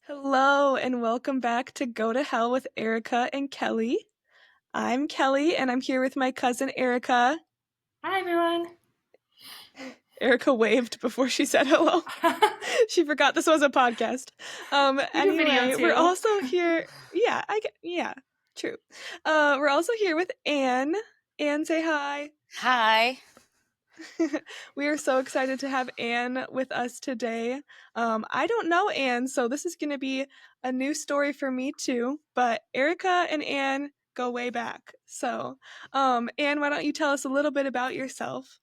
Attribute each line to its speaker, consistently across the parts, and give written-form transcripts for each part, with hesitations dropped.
Speaker 1: Hello, and welcome back to Go to Hell with Erica and Kelly. I'm Kelly, and I'm here with my cousin Erica.
Speaker 2: Hi, everyone.
Speaker 1: Erica waved before she said hello. She forgot this was a podcast.
Speaker 2: We do video
Speaker 1: Anyway, we're
Speaker 2: too.
Speaker 1: also here. Yeah, true. We're also here with Anne. Anne, say hi.
Speaker 3: Hi.
Speaker 1: We are so excited to have Anne with us today. I don't know Anne, so this is going to be a new story for me too. But Erica and Anne go way back. So, Anne, why don't you tell us a little bit about yourself?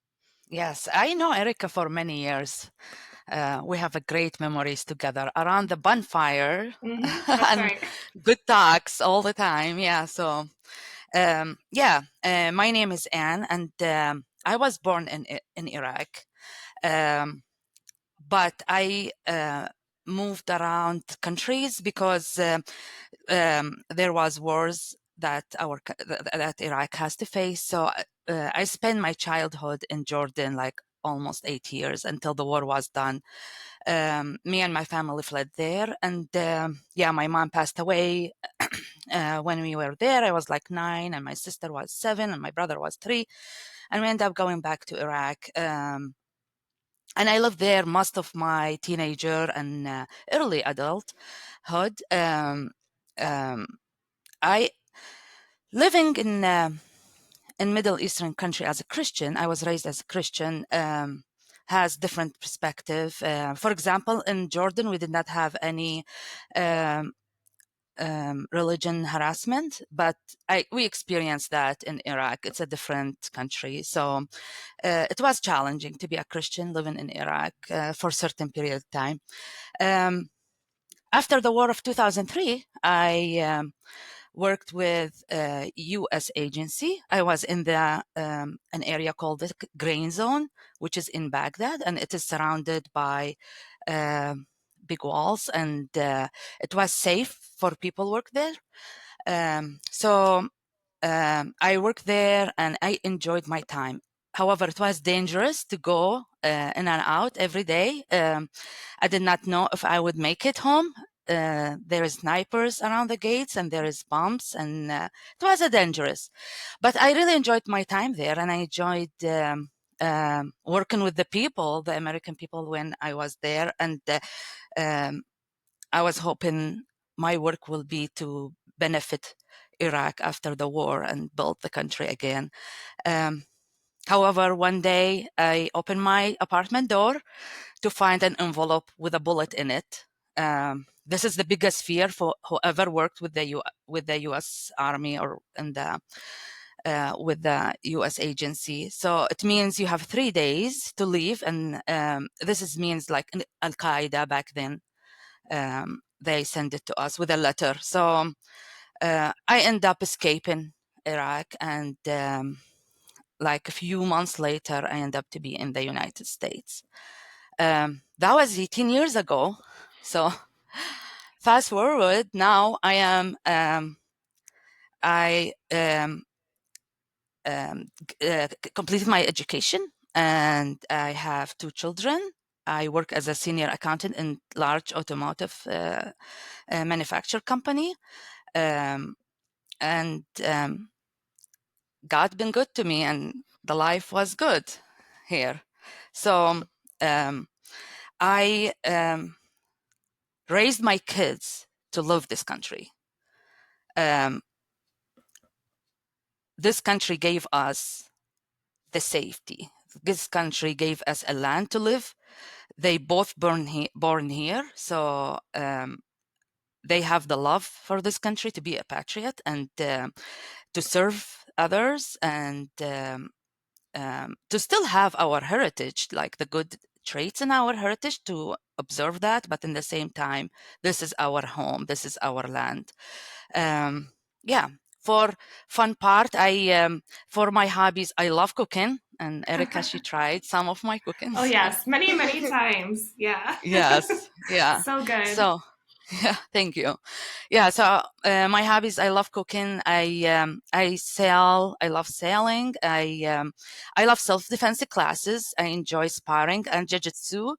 Speaker 3: Yes, I know Erica for many years. We have a great memories together around the bonfire
Speaker 2: That's
Speaker 3: and
Speaker 2: right.
Speaker 3: good talks all the time. Yeah. So, my name is Anne, and I was born in Iraq, but I moved around countries because there was wars that that Iraq has to face. So I spent my childhood in Jordan, like almost 8 years until the war was done. Me and my family fled there, and my mom passed away when we were there. I was like 9, and my sister was 7, and my brother was 3, and we ended up going back to Iraq. And I lived there most of my teenager and early adulthood. I living in Middle Eastern country as a Christian. I was raised as a Christian. Has different perspective. For example, in Jordan, we did not have any um, religion harassment, but we experienced that in Iraq. It's a different country, so it was challenging to be a Christian living in Iraq for a certain period of time. After the war of 2003, I worked with a U.S. agency. I was in an area called the Grain Zone, which is in Baghdad, and it is surrounded by big walls, and it was safe for people work there. I worked there, and I enjoyed my time. However, it was dangerous to go in and out every day. I did not know if I would make it home. There is snipers around the gates, and there is bombs, and it was dangerous. But I really enjoyed my time there, and I enjoyed working with the people, the American people, when I was there. And I was hoping my work will be to benefit Iraq after the war and build the country again. However, one day I opened my apartment door to find an envelope with a bullet in it. This is the biggest fear for whoever worked with the U.S. Army or with the U.S. agency. So it means you have 3 days to leave, and this means like Al Qaeda back then. They send it to us with a letter. So I end up escaping Iraq, and like a few months later, I end up to be in the United States. That was 18 years ago. So fast forward, now I am completed my education, and I have 2 children. I work as a senior accountant in large automotive manufacturer company. And God been good to me, and the life was good here. So I raised my kids to love this country. This country gave us the safety. This country gave us a land to live. They both born here, so they have the love for this country, to be a patriot and to serve others, and to still have our heritage, like the good traits in our heritage, to observe that. But in the same time, this is our home. This is our land. For fun part, for my hobbies, I love cooking. And Erica, she tried some of my
Speaker 2: Oh,
Speaker 3: cookings.
Speaker 2: yes. Many, many times. Yeah.
Speaker 3: Yes. Yeah.
Speaker 2: So good.
Speaker 3: So, yeah, thank you. Yeah. So, my hobbies, I love cooking. I sail. I love sailing. I love self-defense classes. I enjoy sparring and jiu-jitsu.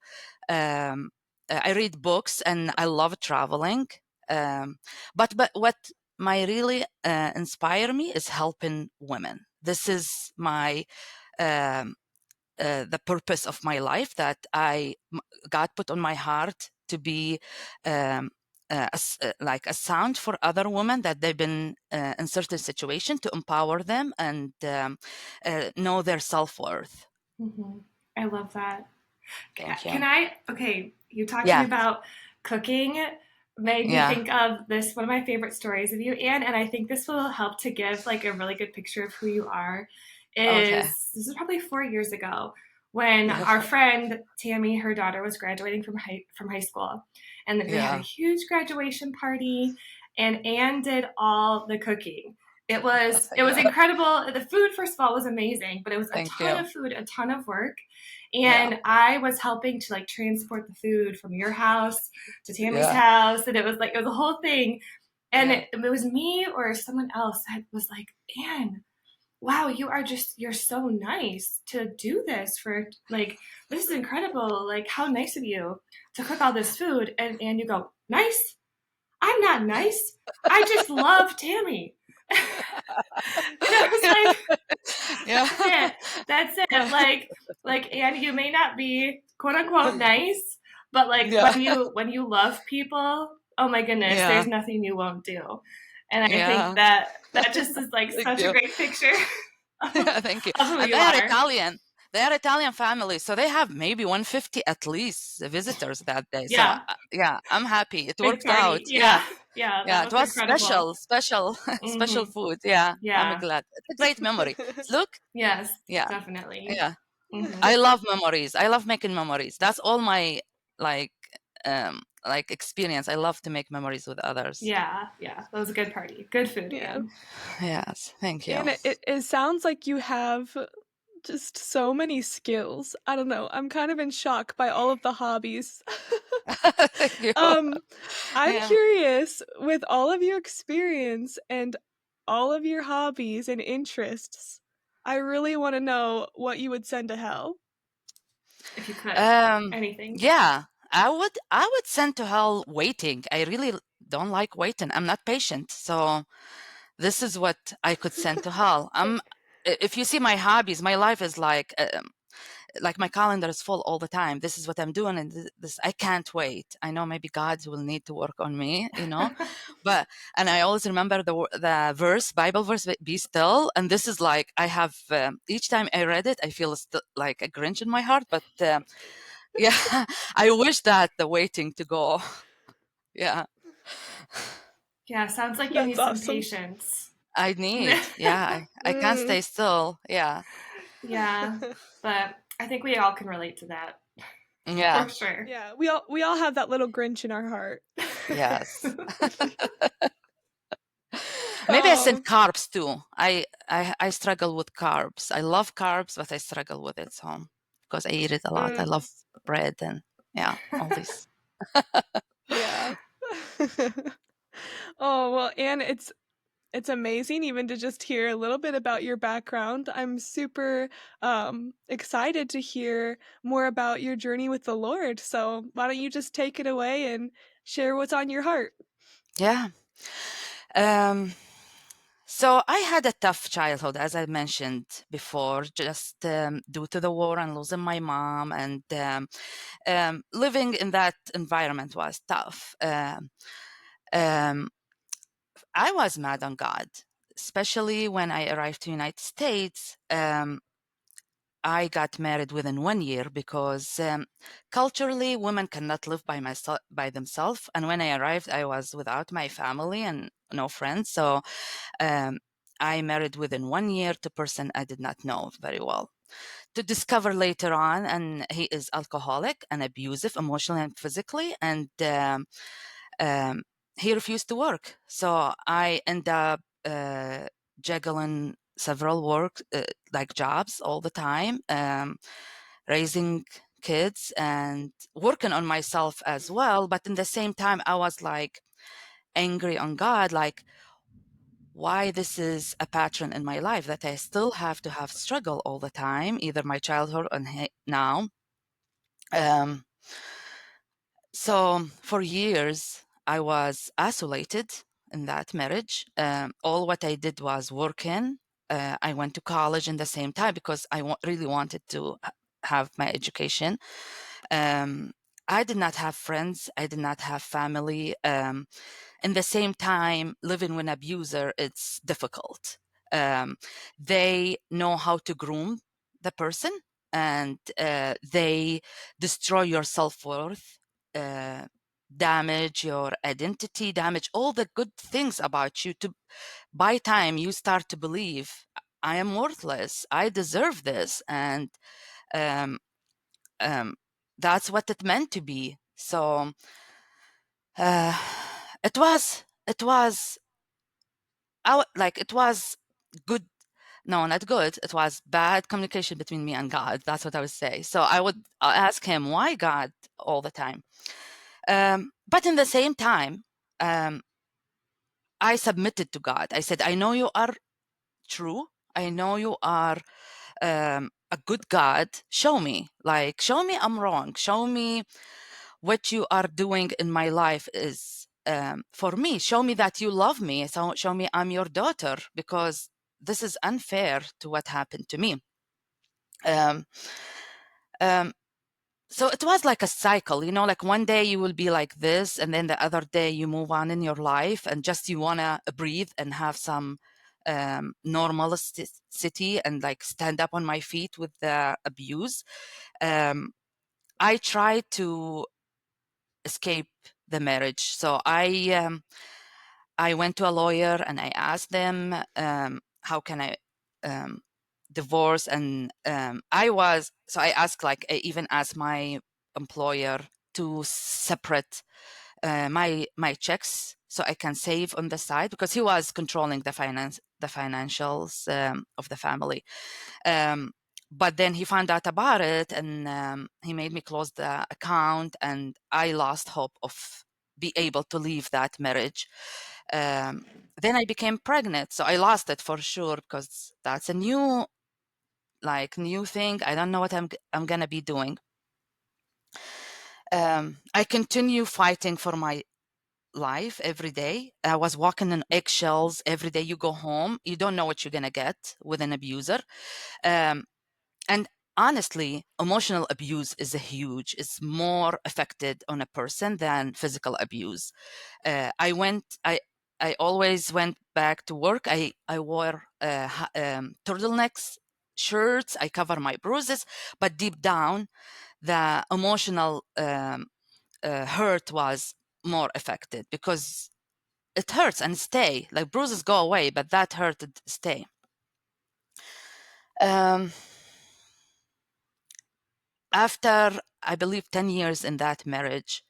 Speaker 3: I read books and I love traveling. But what my really inspire me is helping women. This is my um, the purpose of my life that God put on my heart to be like a sound for other women that they've been in certain situation, to empower them and know their self-worth.
Speaker 2: Mm-hmm. I love that.
Speaker 3: Thank you.
Speaker 2: Okay, you talking
Speaker 3: Yeah.
Speaker 2: about cooking made me
Speaker 3: Yeah.
Speaker 2: think of this, one of my favorite stories of you, Anne, and I think this will help to give like a really good picture of who you are.
Speaker 3: Okay.
Speaker 2: This is probably 4 years ago when
Speaker 3: Yeah.
Speaker 2: our friend Tammy, her daughter, was graduating from high school, and they had a huge graduation party, and Anne did all the cooking. It was incredible. The food, first of all, was amazing, but it was a
Speaker 3: Thank
Speaker 2: ton
Speaker 3: you.
Speaker 2: of food, a ton of work.
Speaker 3: Yeah.
Speaker 2: And I was helping to like transport the food from your house to Tammy's
Speaker 3: Yeah.
Speaker 2: house, and it was a whole thing. And
Speaker 3: Yeah.
Speaker 2: it was me or someone else that was like, Anne, wow, you're so nice to do this for, like, this is incredible. Like, how nice of you to cook all this food. And you go, nice? I'm not nice. I just love Tammy. And I was like,
Speaker 3: Yeah.
Speaker 2: that's it. Like, and you may not be quote unquote nice, but like
Speaker 3: Yeah.
Speaker 2: when you love people, oh my goodness,
Speaker 3: Yeah.
Speaker 2: there's nothing you won't do. And I think
Speaker 3: Yeah.
Speaker 2: that just is like
Speaker 3: Thank
Speaker 2: such a
Speaker 3: you.
Speaker 2: great picture
Speaker 3: Yeah, thank you.
Speaker 2: of who
Speaker 3: And
Speaker 2: you
Speaker 3: they are
Speaker 2: are.
Speaker 3: Italian. They are Italian family, so they have maybe 150 at least visitors that day. So
Speaker 2: Yeah,
Speaker 3: yeah, I'm happy. It
Speaker 2: big
Speaker 3: worked out.
Speaker 2: party.
Speaker 3: Yeah.
Speaker 2: Yeah,
Speaker 3: Yeah,
Speaker 2: that
Speaker 3: it
Speaker 2: was
Speaker 3: was
Speaker 2: incredible.
Speaker 3: special, special
Speaker 2: Hmm.
Speaker 3: food. Yeah, I'm
Speaker 2: Yeah.
Speaker 3: glad. It's a great memory. Look,
Speaker 2: Yes,
Speaker 3: yeah,
Speaker 2: definitely.
Speaker 3: yeah.
Speaker 2: Hmm.
Speaker 3: I love memories. I love making memories. That's all my like experience. I love to make memories with others.
Speaker 2: Yeah, that was a good party. Good food,
Speaker 1: Yeah.
Speaker 2: Anne.
Speaker 3: Yes, thank you.
Speaker 1: And it sounds like you have just so many skills. I don't know. I'm kind of in shock by all of the hobbies.
Speaker 3: Thank you.
Speaker 1: um, I'm
Speaker 3: Yeah.
Speaker 1: curious, with all of your experience and all of your hobbies and interests, I really want to know what you would send to hell.
Speaker 2: If you could.
Speaker 3: Um,
Speaker 2: Anything.
Speaker 3: yeah, I would send to hell waiting. I really don't like waiting. I'm not patient. So this is what I could send to hell. If you see my hobbies, my life is like my calendar is full all the time. This is what I'm doing, and this I can't wait. I know maybe God will need to work on me, but and I always remember the Bible verse, "Be still." And this is like I have each time I read it, I feel like a Grinch in my heart. But yeah, I wish that the waiting to go. Yeah,
Speaker 2: Yeah, sounds like you
Speaker 1: That's
Speaker 2: need some
Speaker 1: awesome.
Speaker 2: patience.
Speaker 3: I need. Yeah, I can't
Speaker 1: Mm.
Speaker 3: stay still. Yeah,
Speaker 2: Yeah, but I think we all can relate to that
Speaker 3: yeah,
Speaker 2: for sure.
Speaker 1: Yeah, we all have that little Grinch in our heart.
Speaker 3: yes. Maybe I send
Speaker 1: Oh,
Speaker 3: carbs too. I struggle with carbs. I love carbs, but I struggle with it so because I eat it a lot. I
Speaker 1: mm,
Speaker 3: love bread and yeah, all this.
Speaker 1: yeah. Oh, well, Anne, it's amazing even to just hear a little bit about your background. I'm super excited to hear more about your journey with the Lord. So, why don't you just take it away and share what's on your heart?
Speaker 3: Yeah. Um, so I had a tough childhood, as I mentioned before, just due to the war and losing my mom, and living in that environment was tough. Um, I was mad on God, especially when I arrived to United States. I got married within 1 year because culturally women cannot live by themselves. And when I arrived, I was without my family and no friends. So um, I married within 1 year to a person I did not know very well. To discover later on, and he is alcoholic and abusive emotionally and physically, and um, he refused to work. So I end up juggling several work like jobs all the time, raising kids and working on myself as well. But in the same time, I was like angry on God, like why this is a pattern in my life that I still have to have struggle all the time, either my childhood and now. Um, So for years, I was isolated in that marriage. All what I did was working. I went to college in the same time because I really wanted to have my education. I did not have friends. I did not have family. In the same time, living with an abuser, it's difficult. They know how to groom the person, and they destroy your self-worth, damage your identity, damage all the good things about you. To by time you start to believe, I am worthless, I deserve this, and um, um, that's what it meant to be. So uh, it was like it was good. No, not good. It was bad communication between me and God. That's what I would say. So I would ask him, why God all the time? But in the same time, I submitted to God. I said, I know you are true. I know you are a good God. Show me. Like, show me I'm wrong. Show me what you are doing in my life is for me. Show me that you love me. So show me I'm your daughter, because this is unfair to what happened to me. Um, um, so it was like a cycle, like one day you will be like this, and then the other day you move on in your life and just you want to breathe and have some normality and like stand up on my feet with the abuse. I tried to escape the marriage. So I went to a lawyer and I asked them, how can I divorce? And I asked, like, I even asked my employer to separate my checks so I can save on the side, because he was controlling the financials of the family. But then he found out about it, and he made me close the account, and I lost hope of be able to leave that marriage. Then I became pregnant, so I lost it for sure, because that's a new thing. I don't know what I'm gonna be doing. I continue fighting for my life every day. I was walking on eggshells every day. You go home, you don't know what you're gonna get with an abuser. And honestly, emotional abuse is it's more affected on a person than physical abuse. I always went back to work. I wore turtlenecks, shirts. I cover my bruises, but deep down, the emotional hurt was more affected, because it hurts and stay. Like, bruises go away, but that hurt stay. After, I believe, 10 years in that marriage,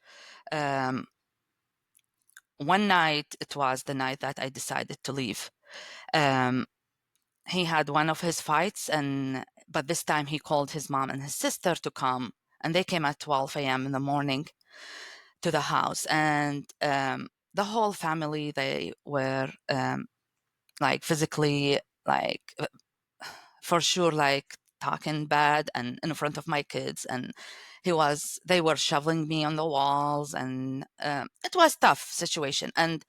Speaker 3: one night, it was the night that I decided to leave. He had one of his fights, but this time he called his mom and his sister to come, and they came at 12 a.m. in the morning to the house. And the whole family, they were like physically, like for sure, like talking bad and in front of my kids. And they were shoveling me on the walls, and it was tough situation. And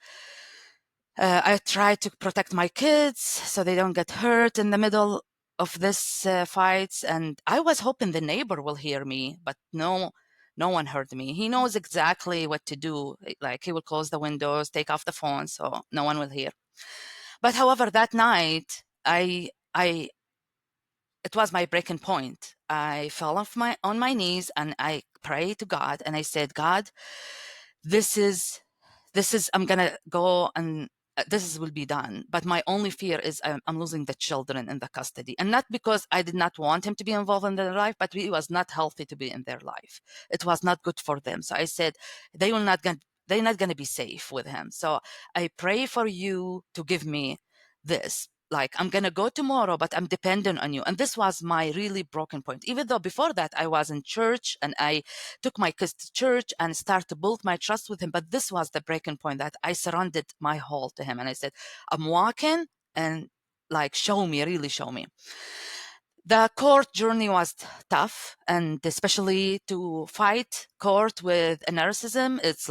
Speaker 3: I tried to protect my kids so they don't get hurt in the middle of this fights. And I was hoping the neighbor will hear me, but no one heard me. He knows exactly what to do. Like, he will close the windows, take off the phone, so no one will hear. But however, that night, it was my breaking point. I fell on my knees and I prayed to God, and I said, God, this is I'm gonna go, and will be done. But my only fear is I'm losing the children in the custody, and not because I did not want him to be involved in their life, but it was not healthy to be in their life. It was not good for them. So I said, they're not going to be safe with him. So I pray for you to give me this. Like, I'm going to go tomorrow, but I'm dependent on you. And this was my really broken point. Even though before that I was in church and I took my kids to church and started to build my trust with him. But this was the breaking point, that I surrendered my whole to him. And I said, I'm walking, and like, show me, really show me. The court journey was tough, and especially to fight court with a narcissism, it's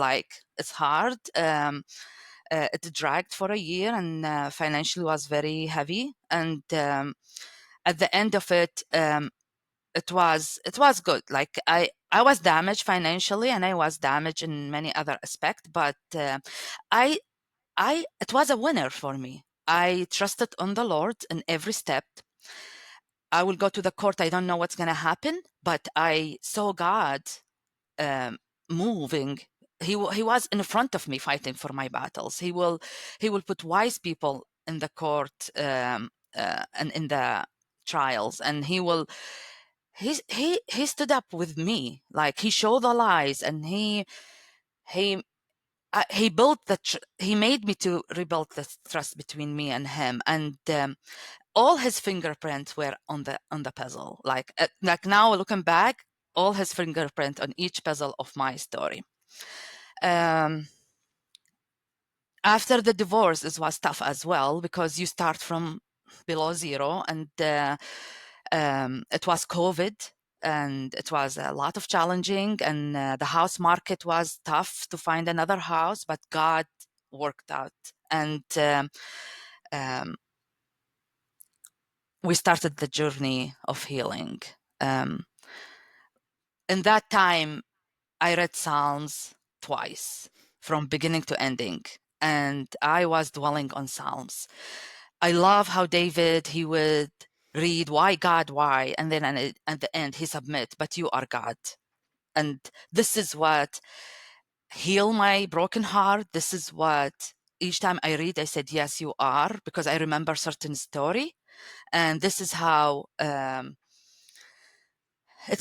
Speaker 3: hard. It dragged for a year, and financially was very heavy. And at the end of it, it was good. Like I was damaged financially, and I was damaged in many other aspects, but I it was a winner for me. I trusted on the Lord in every step. I will go to the court. I don't know what's going to happen, but I saw God moving. He was in front of me fighting for my battles. He will put wise people in the court and in the trials, and he stood up with me. Like, he showed the lies, and he built he made me to rebuild the trust between me and him. And all his fingerprints were on the puzzle. Like now looking back, all his fingerprint on each puzzle of my story. After the divorce, it was tough as well, because you start from below zero, and it was COVID, and it was a lot of challenging, and the house market was tough to find another house, but God worked out. And we started the journey of healing. In that time, I read Psalms twice, from beginning to ending, and I was dwelling on Psalms. I love how David, he would read, why God, why? And then at the end, he submit, but you are God. And this is what heal my broken heart. This is what each time I read, I said, yes, you are, because I remember certain story. And this is how it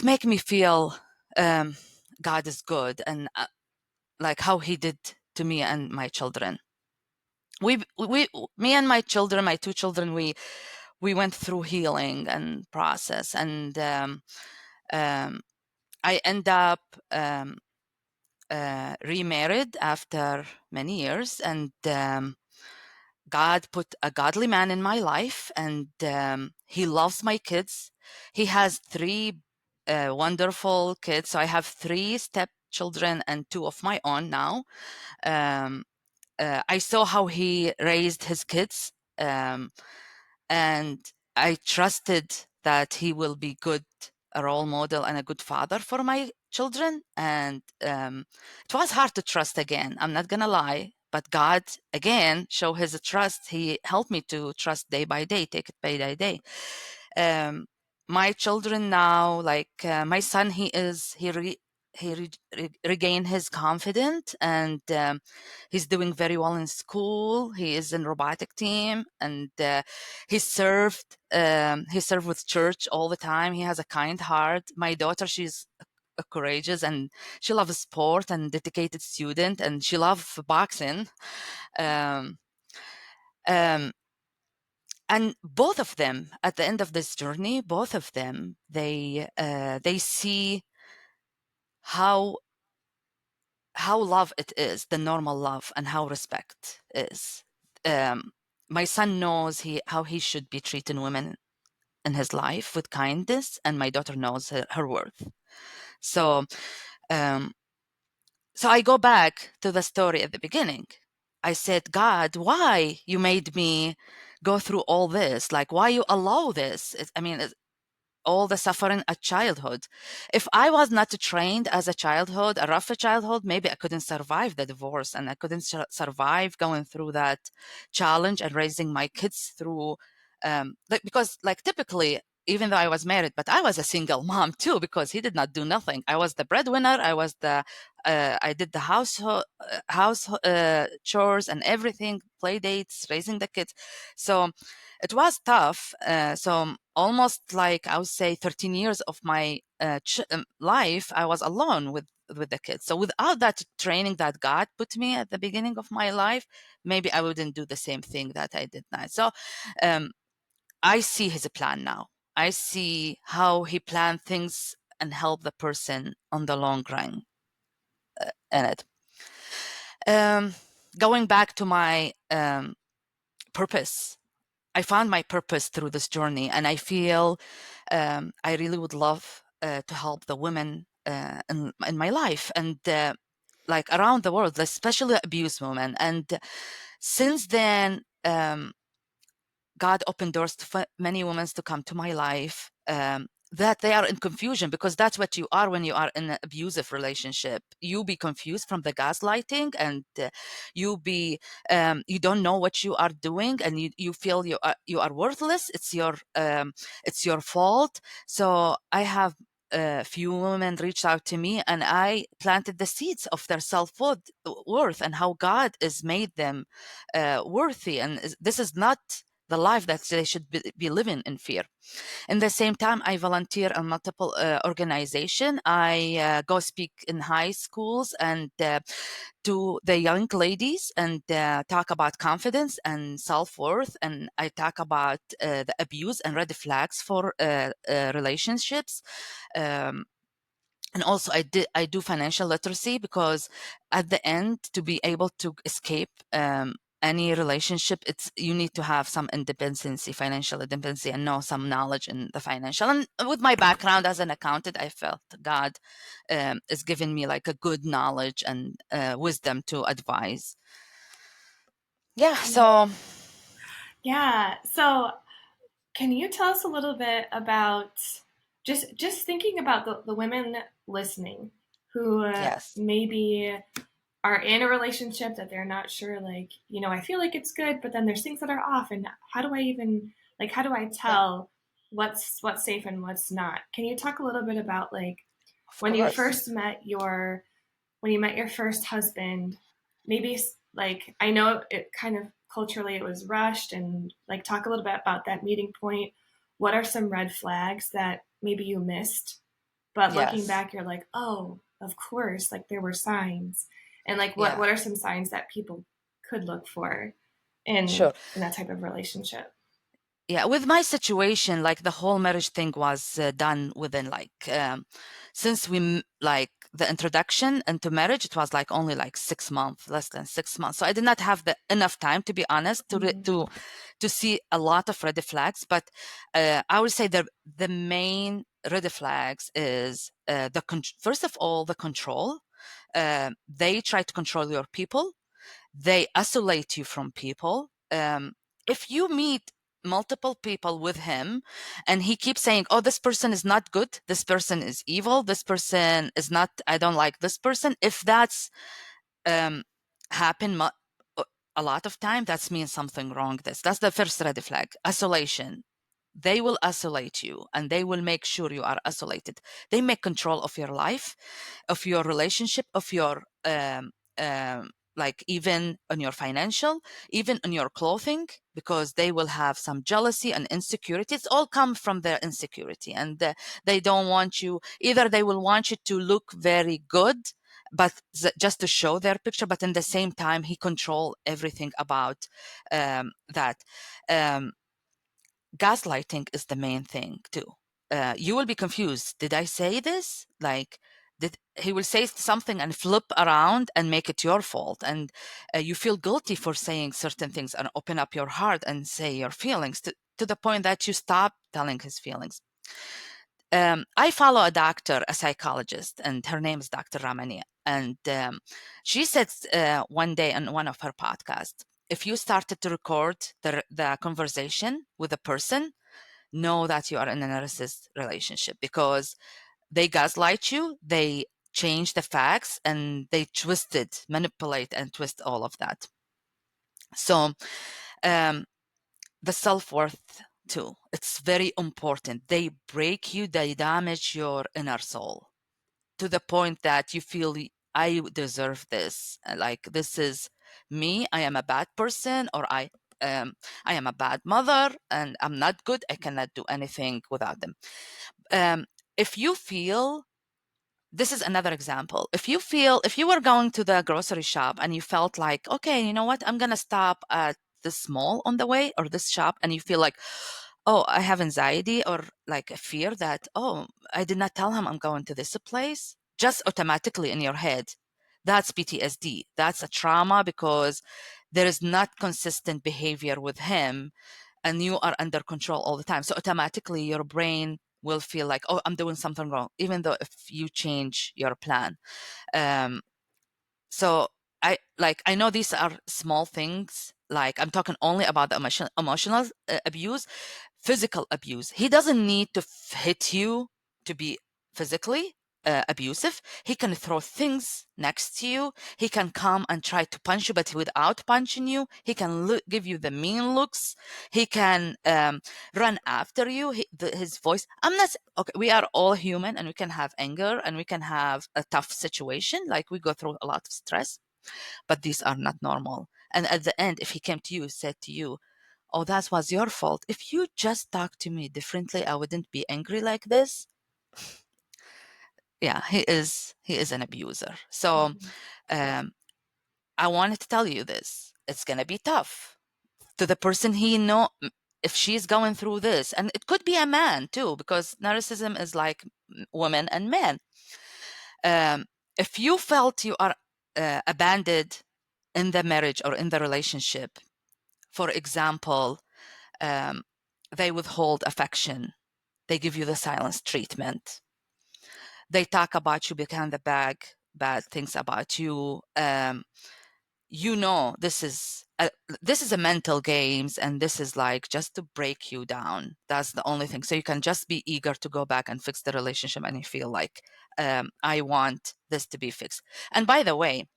Speaker 3: make me feel God is good, and like how he did to me and my children. Me and my children, my two children, we went through healing and process, and I end up remarried after many years, and God put a godly man in my life, and he loves my kids. He has three wonderful kids. So I have three stepchildren and two of my own now. I saw how he raised his kids, and I trusted that he will be good, a role model and a good father for my children. And it was hard to trust again. I'm not gonna lie, but God again show his trust. He helped me to trust day by day, take it day by day. My children now, like my son, he regained his confidence, and he's doing very well in school. He is in robotic team, and he served with church all the time. He has a kind heart. My daughter, she's courageous, and she loves sport and dedicated student, and she loves boxing. Um, um, and both of them, at the end of this journey, both of them, they see how love it is, the normal love, and how respect is. My son knows how he should be treating women in his life with kindness, and my daughter knows her worth. So I go back to the story at the beginning. I said, God, why you made me go through all this? Like, why you allow this? All the suffering at childhood. If I was not trained as a childhood, a rough childhood, maybe I couldn't survive the divorce, and I couldn't survive going through that challenge and raising my kids through, because typically, even though I was married, but I was a single mom too, because he did not do nothing. I was the breadwinner. I did the house chores and everything, play dates, raising the kids. So it was tough. So almost, like, I would say 13 years of my life, I was alone with the kids. So without that training that God put me at the beginning of my life, maybe I wouldn't do the same thing that I did now. So I see his plan now. I see how he planned things and help the person on the long run in it. Going back to my purpose, I found my purpose through this journey, and I feel I really would love to help the women in my life, and like around the world, especially abused women. And since then, God opened doors to many women to come to my life, that they are in confusion, because that's what you are when you are in an abusive relationship. You be confused from the gaslighting, and you don't know what you are doing, and you feel you are worthless. It's your fault. So I have a few women reached out to me, and I planted the seeds of their self-worth and how God has made them worthy. And this is not the life that they should be living in fear. In the same time, I volunteer in multiple organizations. I go speak in high schools and to the young ladies, and talk about confidence and self-worth. And I talk about the abuse and red flags for relationships. Um, and also I do financial literacy, because at the end, to be able to escape any relationship, you need to have some independency, financial independency, and know some knowledge in the financial. And with my background as an accountant, I felt God is giving me like a good knowledge and wisdom to advise. Yeah. So
Speaker 2: Yeah. So can you tell us a little bit about just thinking about the women listening who
Speaker 3: yes.
Speaker 2: maybe are in a relationship that they're not sure, like, I feel like it's good, but then there's things that are off, and how do I
Speaker 3: Yeah.
Speaker 2: tell what's safe and what's not? Can you talk a little bit about, like,
Speaker 3: Of
Speaker 2: when you
Speaker 3: course.
Speaker 2: first met your first husband, maybe, like, I know it kind of culturally it was rushed, and, like, talk a little bit about that meeting point. What are some red flags that maybe you missed, but looking
Speaker 3: Yes.
Speaker 2: back, you're like, oh, of course, like, there were signs. And, like, what
Speaker 3: Yeah.
Speaker 2: what are some signs that people could look for in
Speaker 3: Sure.
Speaker 2: that type of relationship?
Speaker 3: Yeah, with my situation, like the whole marriage thing was done within since like the introduction into marriage, it was like only like 6 months, less than 6 months. So I did not have enough time, to be honest,
Speaker 2: Mm-hmm.
Speaker 3: to see a lot of red flags. But I would say the main red flags is first of all, the control. They try to control your people. They isolate you from people. If you meet multiple people with him and he keeps saying, oh, this person is not good, this person is evil, this person is not, I don't like this person, if that's um happen a lot of time, that means something wrong. That's the first red flag. Isolation. They will isolate you, and they will make sure you are isolated. They make control of your life, of your relationship, of your like even on your financial, even on your clothing, because they will have some jealousy and insecurity. It's all come from their insecurity, and they don't want you either. They will want you to look very good, but just to show their picture. But in the same time, he control everything about that. Gaslighting is the main thing too. You will be confused. Did I say this? Like, did he will say something and flip around and make it your fault, and you feel guilty for saying certain things, and open up your heart and say your feelings to the point that you stop telling his feelings. I follow a doctor, a psychologist, and her name is Dr. Ramani. And she said one day on one of her podcasts, if you started to record the conversation with a person, know that you are in a narcissist relationship, because they gaslight you, they change the facts, and they manipulate and twist all of that. So the self-worth too, it's very important. They break you, they damage your inner soul to the point that you feel, I deserve this, like this is me, I am a bad person, or I am a bad mother, and I'm not good, I cannot do anything without them. If you feel, this is another example, if you were going to the grocery shop and you felt like, okay, you know what, I'm gonna stop at this mall on the way, or this shop, and you feel like, oh, I have anxiety, or like a fear that, oh, I did not tell him I'm going to this place, just automatically in your head, that's PTSD. That's a trauma, because there is not consistent behavior with him, and you are under control all the time. So automatically your brain will feel like, oh, I'm doing something wrong, even though if you change your plan. So I know these are small things. Like, I'm talking only about the emotional abuse. Physical abuse, he doesn't need to hit you to be physically abusive. He can throw things next to you. He can come and try to punch you, but without punching you. He can give you the mean looks. He can run after you. His voice. I'm not okay. We are all human, and we can have anger, and we can have a tough situation. Like, we go through a lot of stress, but these are not normal. And at the end, if he came to you, said to you, oh, that was your fault. If you just talked to me differently, I wouldn't be angry like this. Yeah, he is an abuser. So I wanted to tell you this. It's going to be tough to the person he know if she's going through this. And it could be a man too, because narcissism is like women and men. If you felt you are abandoned in the marriage or in the relationship, for example, they withhold affection, they give you the silence treatment, they talk about you behind the back, bad things about you. You know, this is a mental games, and this is like just to break you down. That's the only thing. So you can just be eager to go back and fix the relationship, and you feel like, I want this to be fixed. And by the way,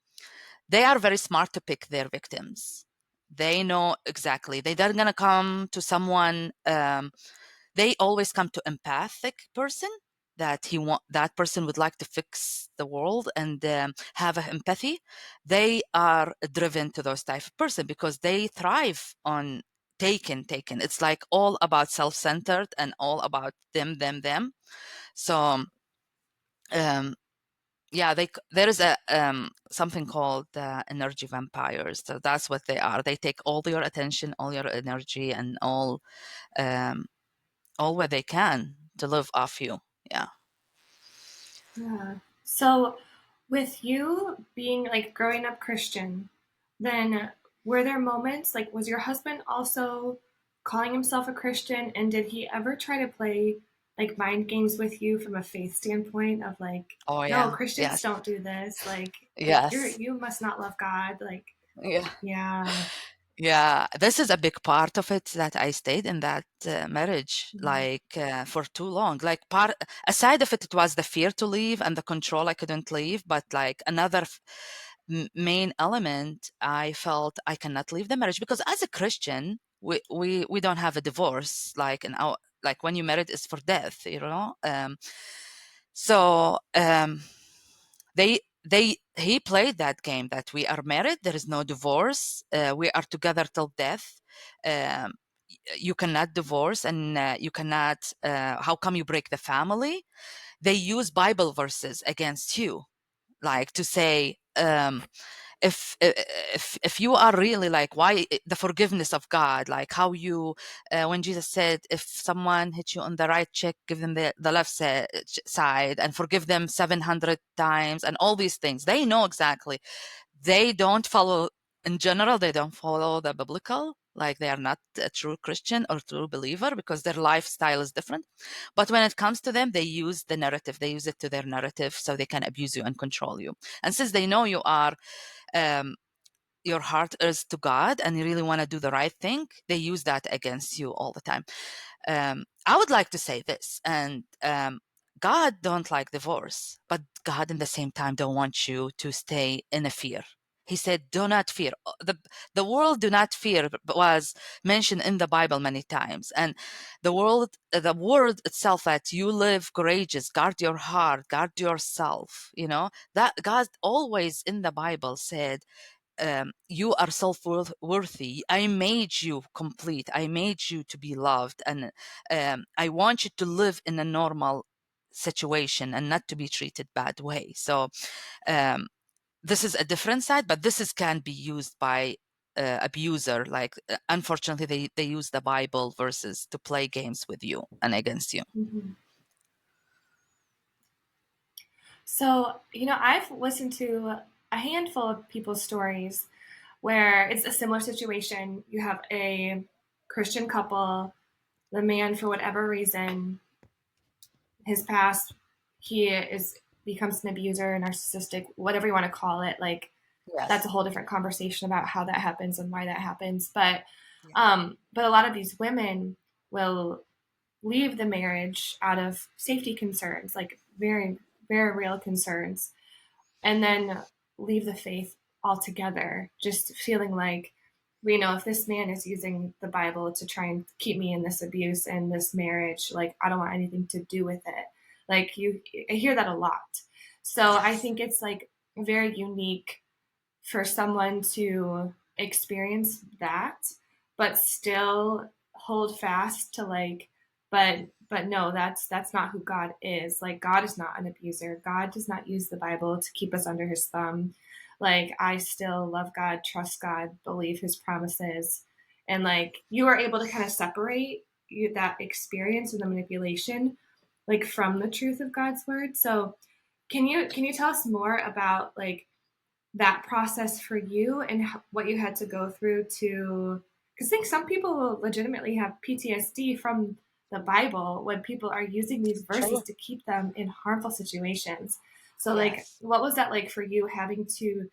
Speaker 3: they are very smart to pick their victims. They know exactly. They're not gonna come to someone. They always come to empathic person that that person would like to fix the world and have empathy. They are driven to those type of person because they thrive on taken. It's like all about self-centered and all about them. So yeah, there is a something called energy vampires. So that's what they are. They take all your attention, all your energy, and all what they can to live off you. Yeah.
Speaker 2: Yeah. So, with you being like growing up Christian, then were there moments like, was your husband also calling himself a Christian, and did he ever try to play like mind games with you from a faith standpoint of like,
Speaker 3: Oh
Speaker 2: no,
Speaker 3: yeah.
Speaker 2: Christians
Speaker 3: Yes.
Speaker 2: don't do this, like
Speaker 3: Yes.
Speaker 2: you must not love God, like,
Speaker 3: Yeah.
Speaker 2: yeah.
Speaker 3: Yeah, this is a big part of it, that I stayed in that marriage like for too long. Like, part aside of it, it was the fear to leave and the control. I couldn't leave, but like another main element, I felt I cannot leave the marriage because as a Christian, we don't have a divorce like in our, like when you married is for death, you know. So he played that game that we are married, there is no divorce, we are together till death. um, you cannot divorce, and you cannot, how come you break the family? They use Bible verses against you, like to say, if you are really like, why the forgiveness of God, like how you when Jesus said, if someone hits you on the right cheek, give them the left side and forgive them 700 times, and all these things, they know exactly. They don't follow, in general, they don't follow the biblical, like they are not a true Christian or true believer because their lifestyle is different. But when it comes to them, they use the narrative, they use it to their narrative so they can abuse you and control you. And since they know you are your heart is to God and you really want to do the right thing, they use that against you all the time. I would like to say this, and God don't like divorce, but God in the same time don't want you to stay in a fear. He said, do not fear. The world do not fear was mentioned in the Bible many times. And the word itself, that you live courageous, guard your heart, guard yourself, you know, that God always in the Bible said, you are self-worthy. I made you complete. I made you to be loved. And I want you to live in a normal situation and not to be treated bad way. So this is a different side, but this can be used by abuser. Like, unfortunately, they use the Bible verses to play games with you and against you.
Speaker 2: Mm-hmm. So, I've listened to a handful of people's stories where it's a similar situation. You have a Christian couple, the man, for whatever reason, his past, he becomes an abuser, narcissistic, whatever you want to call it. Like that's a
Speaker 3: Yes.
Speaker 2: whole different conversation about how that happens and why that happens. But
Speaker 3: Yeah.
Speaker 2: but a lot of these women will leave the marriage out of safety concerns, like very, very real concerns, and then leave the faith altogether, just feeling like, you know, if this man is using the Bible to try and keep me in this abuse and this marriage, like I don't want anything to do with it. Like I hear that a lot. So I
Speaker 3: Yes.
Speaker 2: think it's like very unique for someone to experience that, but still hold fast to like, but no, that's not who God is. Like God is not an abuser. God does not use the Bible to keep us under his thumb. Like I still love God, trust God, believe his promises. And like you are able to kind of separate that experience and the manipulation like from the truth of God's word. So can you tell us more about like that process for you and what you had to go through to, because I think some people will legitimately have PTSD from the Bible when people are using these verses
Speaker 3: True.
Speaker 2: to keep them in harmful situations. So like
Speaker 3: Yes.
Speaker 2: what was that like for you, having to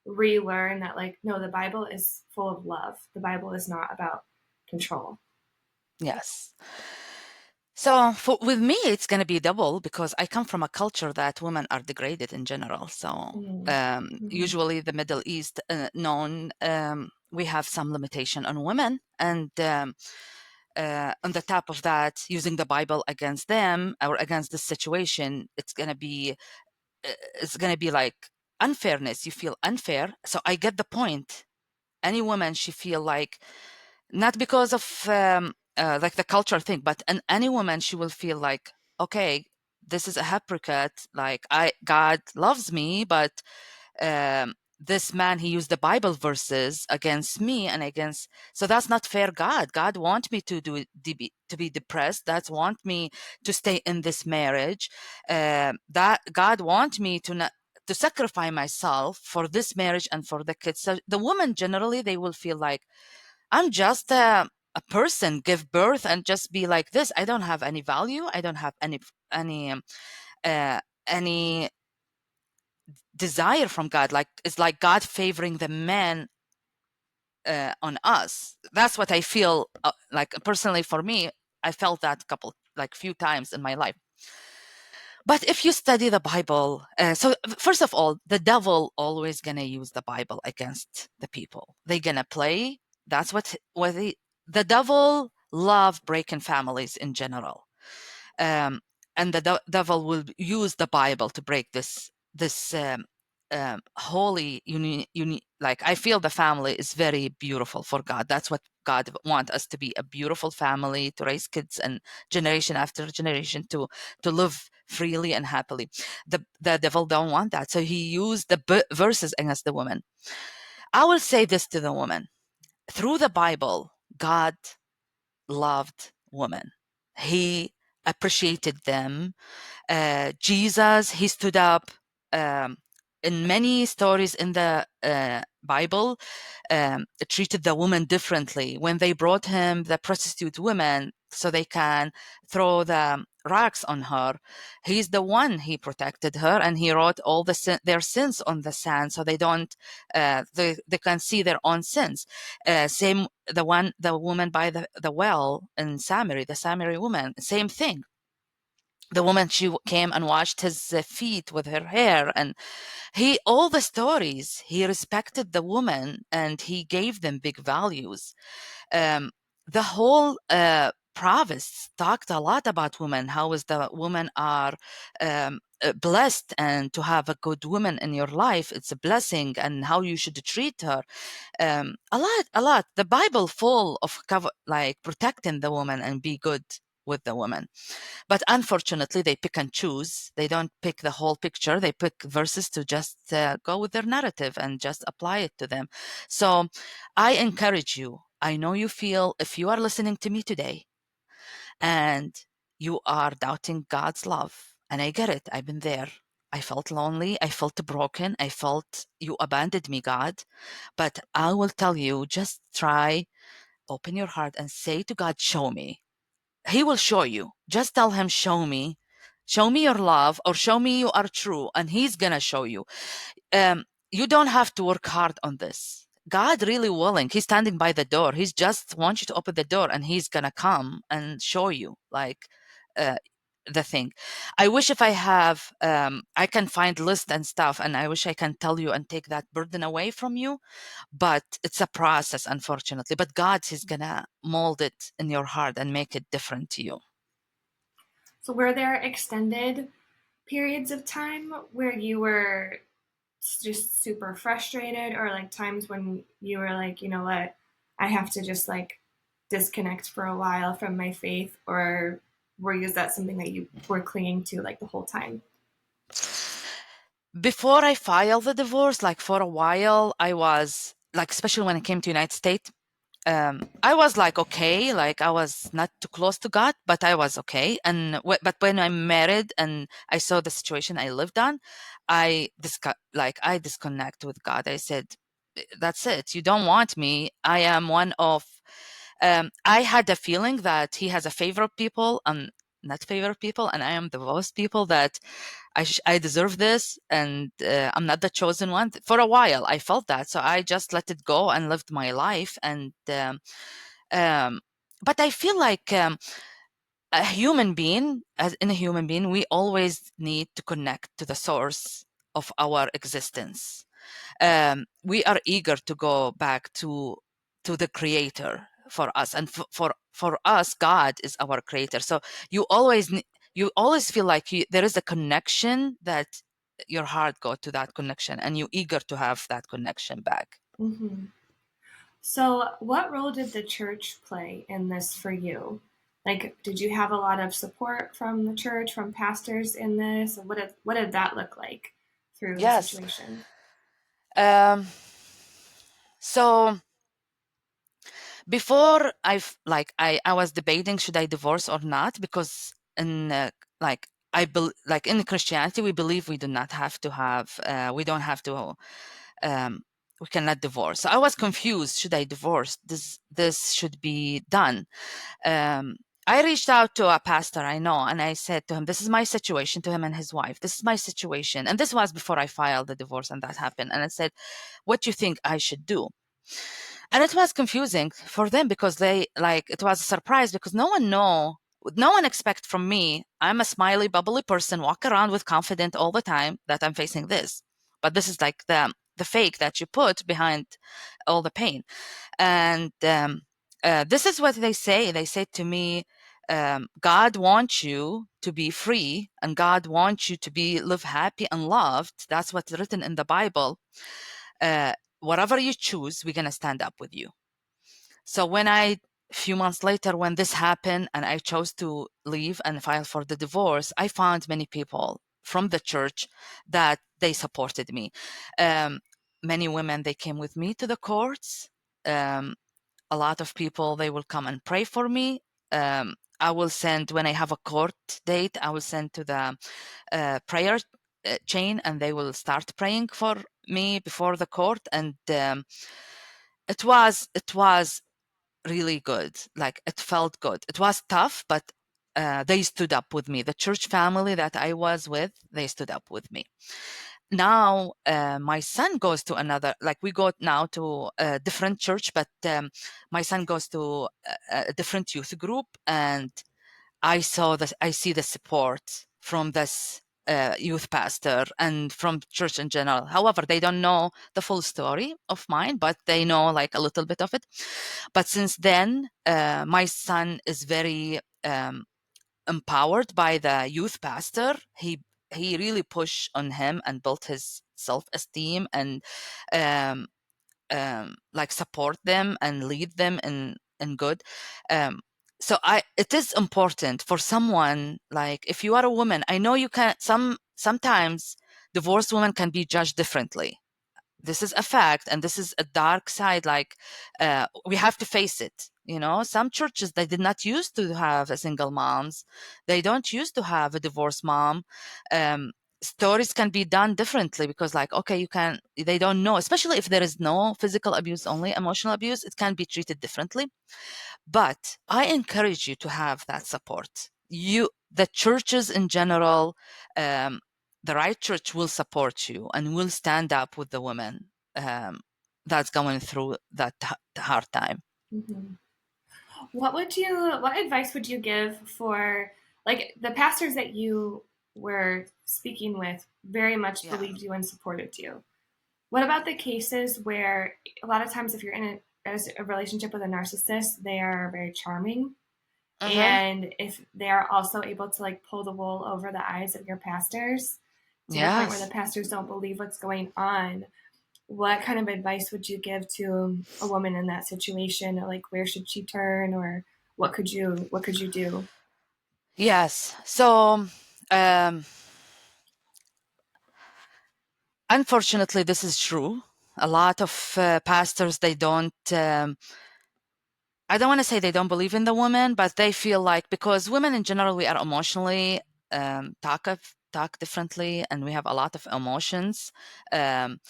Speaker 2: relearn that like no, the Bible is full of love, the Bible is not about control?
Speaker 3: Yes. So with me, it's going to be double because I come from a culture that women are degraded in general. So
Speaker 2: Mm-hmm.
Speaker 3: usually the Middle East, we have some limitation on women, and on the top of that, using the Bible against them or against the situation, it's gonna be like unfairness. You feel unfair. So I get the point. Any woman, she feel like not because of like the culture thing, but any woman, she will feel like, okay, this is a hypocrite. Like God loves me, but this man, he used the Bible verses against me and against. So that's not fair. God want me to to be depressed. That's want me to stay in this marriage. That God want me to not to sacrifice myself for this marriage and for the kids. So the women generally, they will feel like I'm just a person, give birth and just be like this. I don't have any value. I don't have any uh, any desire from God. Like it's like God favoring the man on us. That's what I feel like personally for me. I felt that few times in my life. But if you study the Bible, so first of all, the devil always gonna use the Bible against the people. They gonna play. That's the devil love breaking families in general, um, and the devil will use the Bible to break this holy like I feel the family is very beautiful for God. That's what God want us to be, a beautiful family, to raise kids and generation after generation to live freely and happily. The devil don't want that, so he used the verses against the woman. I will say this to the woman: through the Bible, God loved women. He appreciated them. Jesus, he stood up. Um, in many stories in the Bible, treated the woman differently. When they brought him the prostitute women so they can throw the rocks on her, he's the one, he protected her, and he wrote all their sins on the sand so they don't they can see their own sins. Same the woman by the well in Samari, the Samari woman, same thing. The woman, she came and washed his feet with her hair, and all the stories, he respected the woman and he gave them big values. The whole prophets talked a lot about women, how is the women are blessed, and to have a good woman in your life, it's a blessing, and how you should treat her. A lot. The Bible full of like protecting the woman and be good with the woman. But unfortunately, they pick and choose. They don't pick the whole picture. They pick verses to just go with their narrative and just apply it to them. So I encourage you. I know you feel, if you are listening to me today and you are doubting God's love, and I get it, I've been there. I felt lonely. I felt broken. I felt you abandoned me, God. But I will tell you, just try, open your heart and say to God, show me. He will show you. Just tell him, show me show me your love, or show me you are true, and he's gonna show you. You don't have to work hard on this. God really willing. He's standing by the door. He's just wants you to open the door, and he's gonna come and show you like the thing. I wish if I have, I can find list and stuff, and I wish I can tell you and take that burden away from you. But it's a process, unfortunately. But God is gonna mold it in your heart and make it different to you.
Speaker 2: So were there extended periods of time where you were just super frustrated, or like times when you were like, you know what, I have to just like disconnect for a while from my faith, or is that something that you were clinging to like the whole time?
Speaker 3: Before I filed the divorce, like for a while, I was like, especially when I came to United States, I was like, okay, like I was not too close to God, but I was okay. And but when I married and I saw the situation I lived on, I disconnect with God. I said, that's it. You don't want me. I am one of, I had a feeling that he has a favorite people and not favorite people, and I am the worst people, that I deserve this, and I'm not the chosen one. For a while, I felt that, so I just let it go and lived my life. And but I feel like a human being, as in a human being, we always need to connect to the source of our existence. We are eager to go back to the creator for us, and for us, God is our creator. So you always feel like there is a connection, that your heart go to that connection, and you eager to have that connection back.
Speaker 2: Mm-hmm. So what role did the church play in this for you? Like, did you have a lot of support from the church, from pastors in this? And what did that look like through the
Speaker 3: Yes.
Speaker 2: situation?
Speaker 3: So before I was debating, should I divorce or not, because in like in Christianity, we believe we do not have to have, we don't have to, we cannot divorce. So I was confused. Should I divorce? This should be done. I reached out to a pastor I know, and I said to him, this is my situation, to him and his wife. This is my situation. And this was before I filed the divorce, and that happened. And I said, what do you think I should do? And it was confusing for them, because they, like, it was a surprise, because no one expect from me. I'm a smiley, bubbly person, walk around with confidence all the time, that I'm facing this. But this is like the fake that you put behind all the pain. And this is what they say. They say to me, God wants you to be free, and God wants you to live happy and loved. That's what's written in the Bible. Whatever you choose, we're going to stand up with you. So when a few months later, when this happened and I chose to leave and file for the divorce, I found many people from the church that they supported me. Many women, they came with me to the courts. A lot of people, they will come and pray for me. I will send, when I have a court date, I will send to the prayer chain, and they will start praying for me before the court. And it was really good. Like, it felt good. It was tough, but they stood up with me. The church family that I was with, they stood up with me. Now my son goes to another, like, we go now to a different church, but my son goes to a different youth group, and I see the support from this youth pastor and from church in general. However, they don't know the full story of mine, but they know like a little bit of it. But since then, my son is very empowered by the youth pastor. He really pushed on him and built his self-esteem, and like support them and lead them in good. So it is important for someone, like, if you are a woman, I know you can, sometimes divorced women can be judged differently. This is a fact, and this is a dark side. Like, we have to face it. Some churches, they did not used to have a single moms. They don't used to have a divorced mom. Stories can be done differently, because, like, okay, they don't know, especially if there is no physical abuse, only emotional abuse, it can be treated differently. But I encourage you to have that support. the churches in general, the right church will support you and will stand up with the woman that's going through that hard time.
Speaker 2: Mm-hmm. What advice would you give for, like, the pastors that you were speaking with very much
Speaker 3: Yeah.
Speaker 2: believed you and supported you? What about the cases where a lot of times if you're in a relationship with a narcissist, they are very charming,
Speaker 3: Mm-hmm.
Speaker 2: and if they are also able to like pull the wool over the eyes of your pastors to the point where the
Speaker 3: Yes.
Speaker 2: pastors don't believe what's going on, what kind of advice would you give to a woman in that situation? Like, where should she turn, or what could you do?
Speaker 3: Yes. So, unfortunately, this is true. A lot of pastors, they don't, I don't want to say they don't believe in the woman, but they feel like, because women in general, we are emotionally talk differently, and we have a lot of emotions. Um,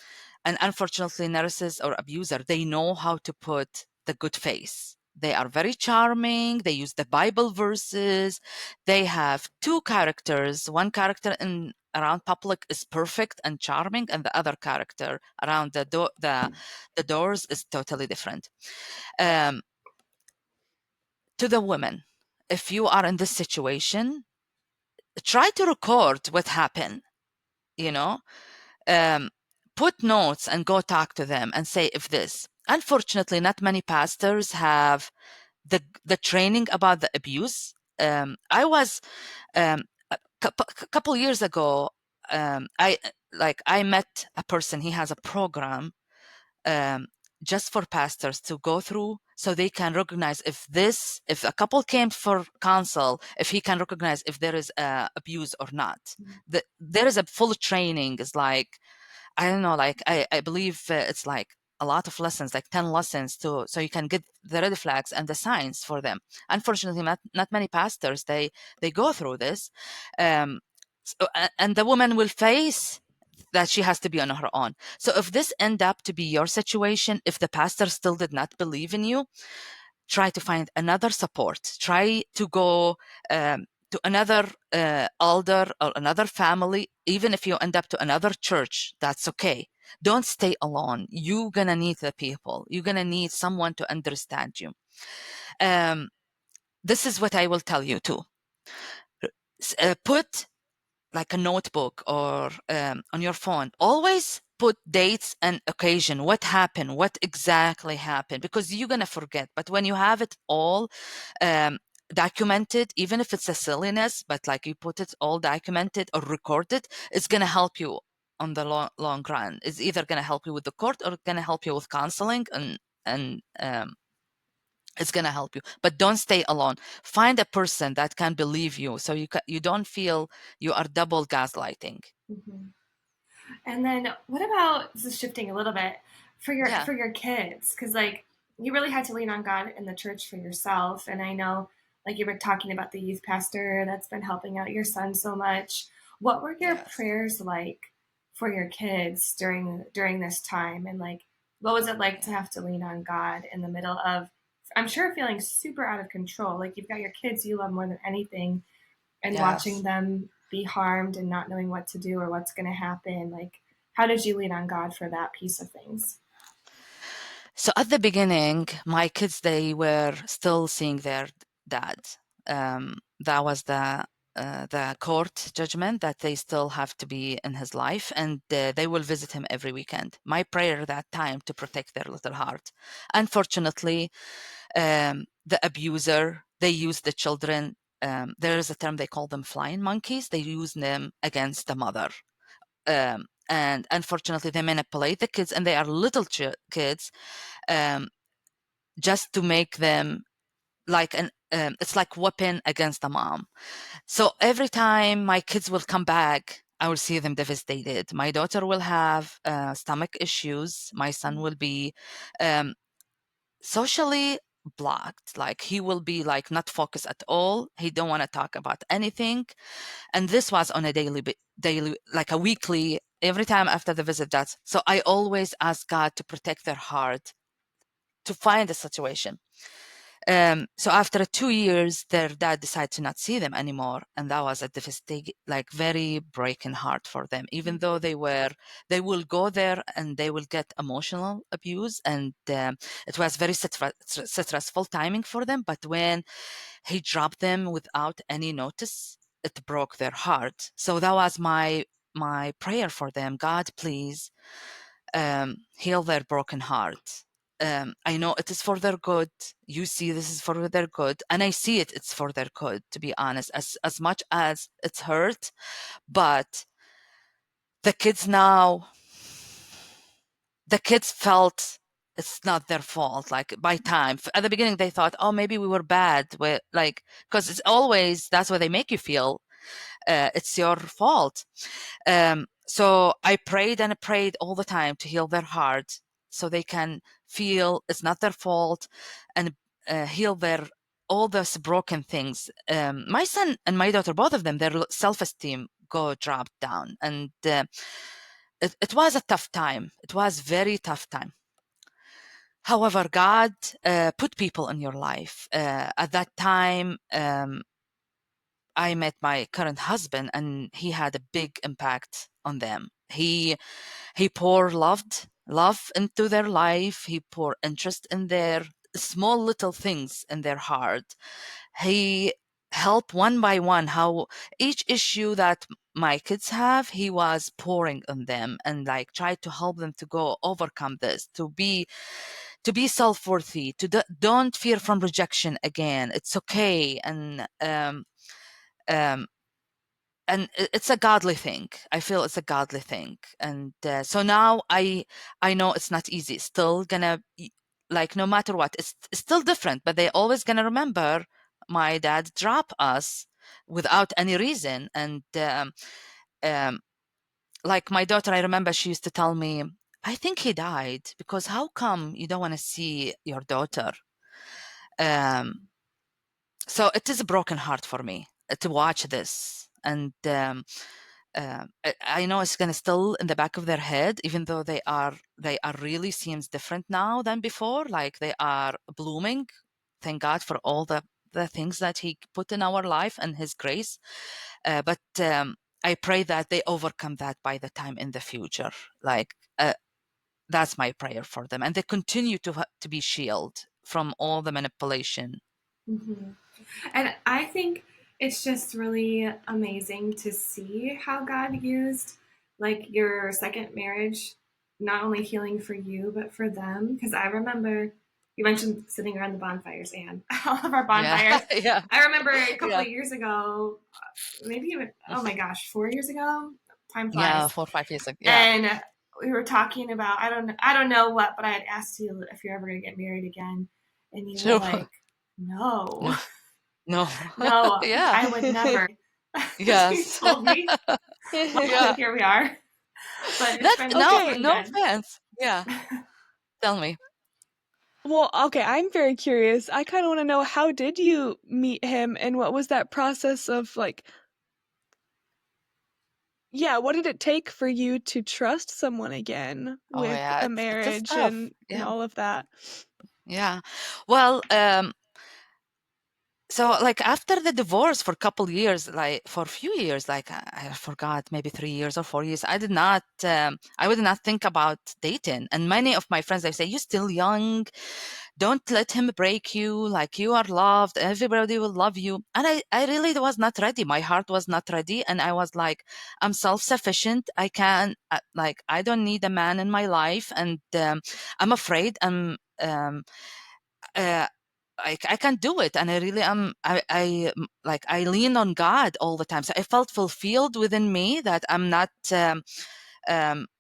Speaker 3: and unfortunately, narcissists or abuser, they know how to put the good face. They are very charming. They use the Bible verses. They have two characters. One character in around public is perfect and charming, and the other character around the doors is totally different. Um, to the women, if you are in this situation, try to record what happened, you know, um, put notes and go talk to them and say, if this. Unfortunately, not many pastors have the training about the abuse. I was a couple years ago. I met a person. He has a program um, just for pastors to go through, so they can recognize if a couple came for counsel, if he can recognize if there is abuse or not. There is a full training. It's like, I don't know, like I believe it's like a lot of lessons, like 10 lessons so you can get the red flags and the signs for them. Unfortunately, not many pastors, they go through this. And the woman will face that she has to be on her own. So if this end up to be your situation, if the pastor still did not believe in you, try to find another support. Try to go to another elder or another family. Even if you end up to another church, that's okay. Don't stay alone. You're gonna need the people. You're gonna need someone to understand you. Um, this is what I will tell you too. Put like a notebook or on your phone. Always put dates and occasion. What happened? What exactly happened? Because you're gonna forget. But when you have it all documented, even if it's a silliness, but like you put it all documented or recorded, it's gonna help you on the long run. It's either gonna help you with the court or gonna help you with counseling, and it's going to help you. But don't stay alone. Find a person that can believe you, so you don't feel you are double gaslighting.
Speaker 2: Mm-hmm. And then what about, this is shifting a little bit, for your
Speaker 3: Yeah.
Speaker 2: for your kids? Because like you really had to lean on God and the church for yourself. And I know, like, you were talking about the youth pastor that's been helping out your son so much. What were your
Speaker 3: Yes.
Speaker 2: prayers like for your kids during this time? And like, what was it like to
Speaker 3: Yeah.
Speaker 2: have to lean on God in the middle of, I'm sure, feeling super out of control? Like, you've got your kids you love more than anything, and watching
Speaker 3: Yes.
Speaker 2: them be harmed and not knowing what to do or what's going to happen. Like, how did you lean on God for that piece of things?
Speaker 3: So at the beginning, my kids, they were still seeing their dad. That was the court judgment that they still have to be in his life, and they will visit him every weekend. My prayer that time to protect their little heart. Unfortunately, the abuser, they use the children. There is a term, they call them flying monkeys. They use them against the mother. And unfortunately, they manipulate the kids, and they are little kids, just to make them like it's like weapon against the mom. So every time my kids will come back, I will see them devastated. My daughter will have stomach issues. My son will be um, socially blocked. Like, he will be like not focused at all. He don't want to talk about anything. And this was on a daily, like a weekly, every time after the visit. That's so I always ask God to protect their heart, to find a situation. So after 2 years, their dad decided to not see them anymore, and that was a devastating, like very breaking heart for them. Even though they will go there and they will get emotional abuse, and it was very stressful timing for them. But when he dropped them without any notice, it broke their heart. So that was my prayer for them. God, please heal their broken heart. I know it is for their good. You see, this is for their good, and I see it's for their good. To be honest, as much as it's hurt, but the kids now, the kids felt it's not their fault. Like by time at the beginning, they thought, oh, maybe we were bad. Like, because it's always that's what they make you feel. It's your fault. So I prayed and I prayed all the time to heal their heart, so they can feel it's not their fault, and heal their all those broken things. My son and my daughter, both of them, their self-esteem dropped down, and it was a tough time. It was very tough time. However, God put people in your life. At that time, I met my current husband, and he had a big impact on them. He poured love into their life. He poured interest in their small little things in their heart. He helped one by one how each issue that my kids have, he was pouring on them and like tried to help them to go overcome this, to be self-worthy, to don't fear from rejection again. It's okay. And it's a godly thing. I feel it's a godly thing. And so now I know it's not easy. It's still gonna like, no matter what, it's still different, but they always gonna remember my dad dropped us without any reason. And um, like my daughter, I remember she used to tell me, I think he died, because how come you don't want to see your daughter? So it is a broken heart for me to watch this. And I know it's gonna still in the back of their head, even though they are really seems different now than before. Like they are blooming. Thank God for all the things that He put in our life and His grace. But I pray that they overcome that by the time in the future. Like that's my prayer for them, and they continue to be shielded from all the manipulation.
Speaker 2: Mm-hmm. And I think it's just really amazing to see how God used like your second marriage, not only healing for you, but for them. Because I remember you mentioned sitting around the bonfires, Anne, all of our bonfires.
Speaker 3: Yeah, yeah.
Speaker 2: I remember a couple
Speaker 3: Yeah.
Speaker 2: of years ago, maybe even, oh my gosh, 4 years ago? Time flies.
Speaker 3: Yeah, 4 or 5 years ago. Yeah.
Speaker 2: And we were talking about, I don't know what, but I had asked you if you're ever going to get married again. And you were like, no.
Speaker 3: No.
Speaker 2: No,
Speaker 3: Yeah.
Speaker 2: I would never.
Speaker 3: Yes.
Speaker 2: You told me. Well,
Speaker 3: Yeah.
Speaker 2: here we are. But it's been
Speaker 3: no offense. Yeah. Tell me.
Speaker 1: Well, okay, I'm very curious. I kind of want to know, how did you meet him, and what was that process of like, yeah, what did it take for you to trust someone again
Speaker 3: Oh
Speaker 1: with
Speaker 3: yeah,
Speaker 1: a
Speaker 3: it is
Speaker 1: marriage
Speaker 3: tough.
Speaker 1: and
Speaker 3: Yeah.
Speaker 1: all of that?
Speaker 3: Yeah. Well, so like after the divorce for a couple years, like for a few years, like I forgot, maybe 3 years or 4 years, I would not think about dating. And many of my friends, they say, you're still young, don't let him break you, like you are loved, everybody will love you. And I really was not ready. My heart was not ready. And I was like, I'm self-sufficient. I can, like, I don't need a man in my life. And I'm afraid I can't do it. And I really am, I lean on God all the time. So I felt fulfilled within me that I'm not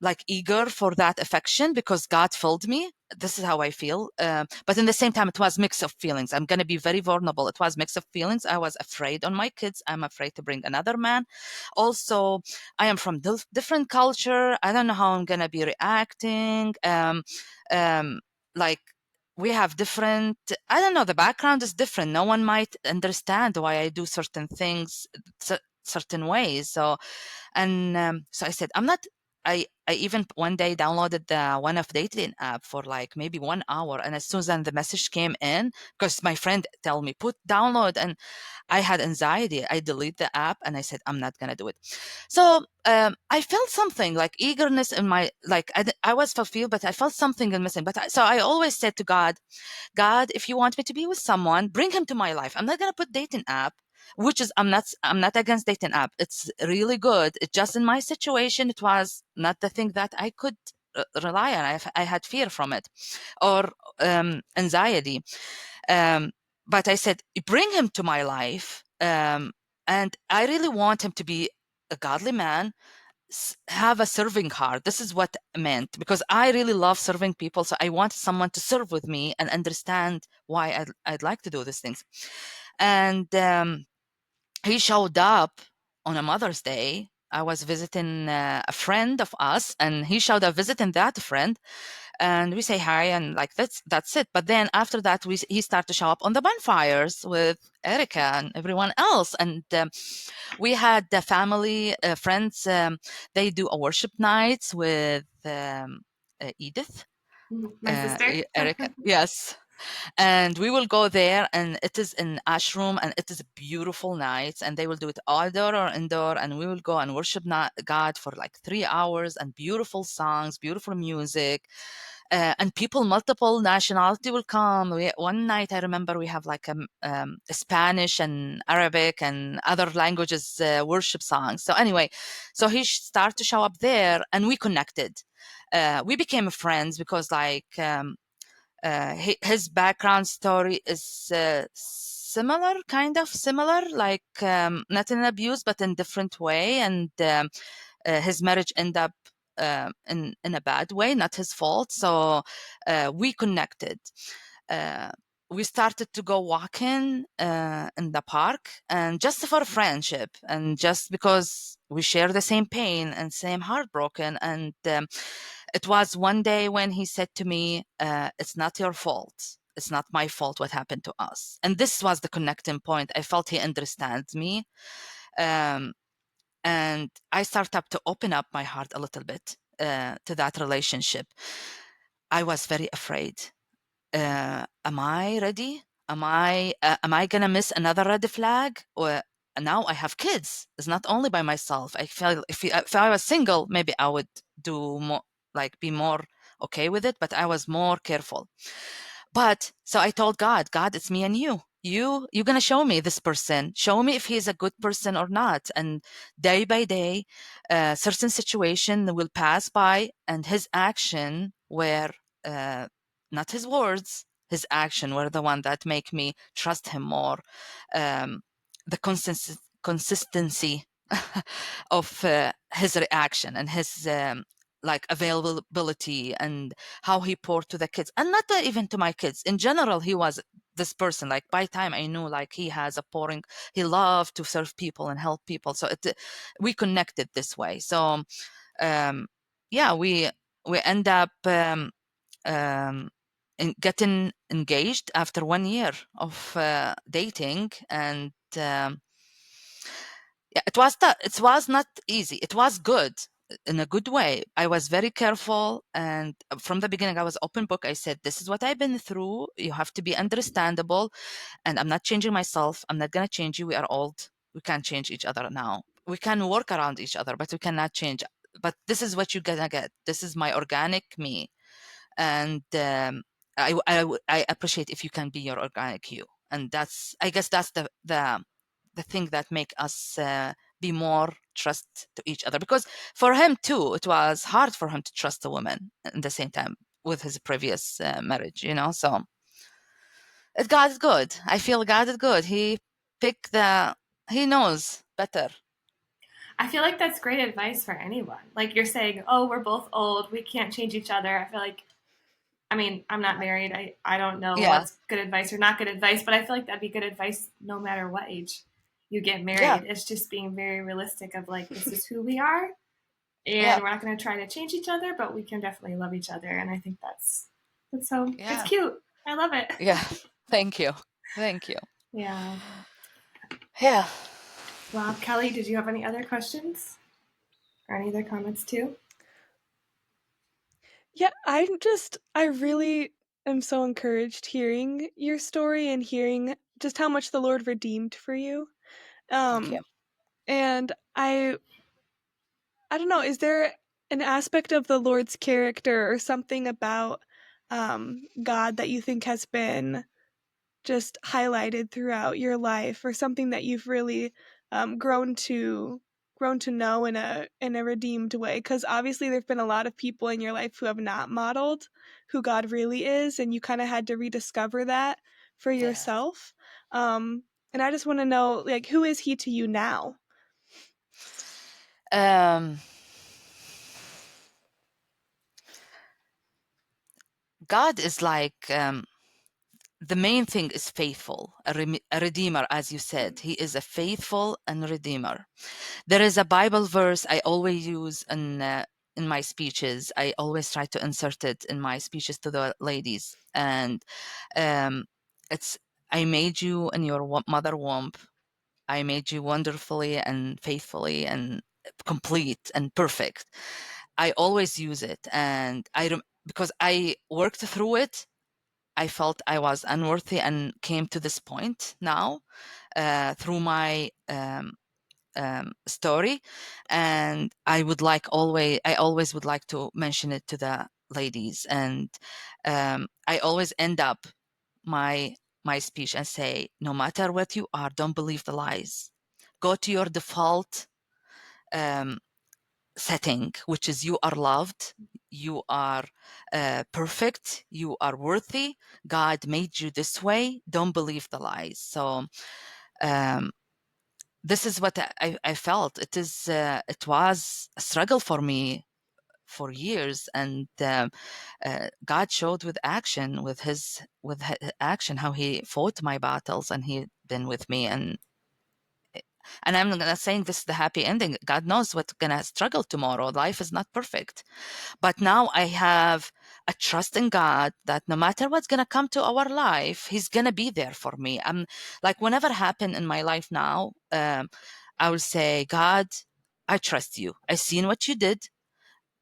Speaker 3: like eager for that affection, because God filled me. This is how I feel. But in the same time, it was mix of feelings. I'm going to be very vulnerable. It was mix of feelings. I was afraid on my kids. I'm afraid to bring another man. Also, I am from different culture. I don't know how I'm going to be reacting. Like, we have different, I don't know, the background is different. No one might understand why I do certain things certain ways. So I said, I even one day downloaded the one of dating app for like maybe 1 hour, and as soon as then the message came in, because my friend tell me put download, and I had anxiety. I delete the app and I said I'm not gonna do it. So I felt something like eagerness in my, like I was fulfilled, but I felt something missing. So I always said to God, God, if you want me to be with someone, bring him to my life. I'm not gonna put dating app, which is I'm not against dating app. It's really good. It just in my situation, it was not the thing that I could rely on. I had fear from it, or anxiety. But I said, bring him to my life, and I really want him to be a godly man, have a serving heart. This is what I meant, because I really love serving people. So I wanted someone to serve with me and understand why I'd like to do these things. And he showed up on a Mother's Day. I was visiting a friend of us, and he showed up visiting that friend, and we say hi, and like that's it. But then after that, he started to show up on the bonfires with Erica and everyone else, and we had the family friends. They do a worship nights with Edith,
Speaker 2: My sister.
Speaker 3: Erica. Yes, and we will go there, and it is in ashram, and it is a beautiful night, and they will do it outdoor or indoor, and we will go and worship God for like 3 hours, and beautiful songs, beautiful music, and people multiple nationality will come. One night I remember we have like a Spanish and Arabic and other languages worship songs. So anyway, so he started to show up there, and we connected. We became friends because like his background story is similar, kind of similar, like not in abuse, but in different way. And his marriage ended up in a bad way, not his fault. So we connected. Uh, we started to go walking in the park, and just for friendship, and just because we share the same pain and same heartbroken. And it was one day when he said to me, it's not your fault. It's not my fault what happened to us. And this was the connecting point. I felt he understands me. And I started to open up my heart a little bit to that relationship. I was very afraid. Am I ready? Am I gonna miss another red flag? Or now I have kids. It's not only by myself. I feel if I was single, maybe I would do more, like be more okay with it. But I was more careful. But so I told God, it's me and you. You're gonna show me this person. Show me if he's a good person or not. And day by day, certain situation will pass by, and his action were not his words. His action were the one that make me trust him more. The consistency of his reaction, and his like availability, and how he poured to the kids, and not even to my kids in general. He was this person, like by time I knew, like he has a pouring, he loved to serve people and help people. So we connected this way. So yeah, we end up getting engaged after 1 year of dating. And yeah, it was not easy. It was good, in a good way. I was very careful, and from the beginning I was open book. I said, this is what I've been through. You have to be understandable, and I'm not changing myself. I'm not going to change you. We are old. We can't change each other now. We can work around each other, but we cannot change. But this is what you're going to get. This is my organic me. And I appreciate if you can be your organic you. And I guess that's the thing that make us be more trust to each other, because for him too, it was hard for him to trust a woman at the same time with his previous marriage, so God is good. I feel God is good. He knows better.
Speaker 2: I feel like that's great advice for anyone. Like you're saying, oh, we're both old, we can't change each other. I feel like, I mean, I'm not married. I don't know
Speaker 3: Yeah,
Speaker 2: what's good advice or not good advice, but I feel like that'd be good advice no matter what age you get
Speaker 3: yeah,
Speaker 2: married. It's just being very realistic of like, this is who we are,
Speaker 3: yeah,
Speaker 2: and we're not going to try to change each other, but we can definitely love each other. And I think that's so, it's
Speaker 3: yeah,
Speaker 2: cute. I love it.
Speaker 3: yeah. Thank you. Thank you.
Speaker 2: Yeah.
Speaker 3: Yeah.
Speaker 2: Well, Kelly, did you have any other questions or any other comments too?
Speaker 1: Yeah, I really am so encouraged hearing your story and hearing just how much the Lord redeemed for you.
Speaker 3: Thank you.
Speaker 1: And I don't know, is there an aspect of the Lord's character or something about God that you think has been just highlighted throughout your life, or something that you've really grown to know in a redeemed way? Because obviously there've been a lot of people in your life who have not modeled who God really is, and you kind of had to rediscover that for
Speaker 3: Yeah.
Speaker 1: yourself. And I just want to know, like, who is he to you now?
Speaker 3: Um, God is like, the main thing is faithful, a redeemer, as you said. He is a faithful and redeemer. There is a Bible verse I always use in my speeches. I always try to insert it in my speeches to the ladies, and um, it's, "I made you in your mother womb. I made you wonderfully and faithfully and complete and perfect." I always use it, and because I worked through it. I felt I was unworthy and came to this point now through my story, and I always would like to mention it to the ladies, and I always end up my speech and say, no matter what you are, don't believe the lies. Go to your default um, setting, which is you are loved, you are perfect, you are worthy. God made you this way. Don't believe the lies. So um, this is what I felt. It was a struggle for me for years, and God showed with action, with action, how He fought my battles, and He been with me. And I'm not saying this is the happy ending. God knows what's gonna struggle tomorrow. Life is not perfect, but now I have a trust in God that no matter what's gonna come to our life, He's gonna be there for me. I'm like, whenever happen in my life now, I will say, God, I trust you. I seen what you did.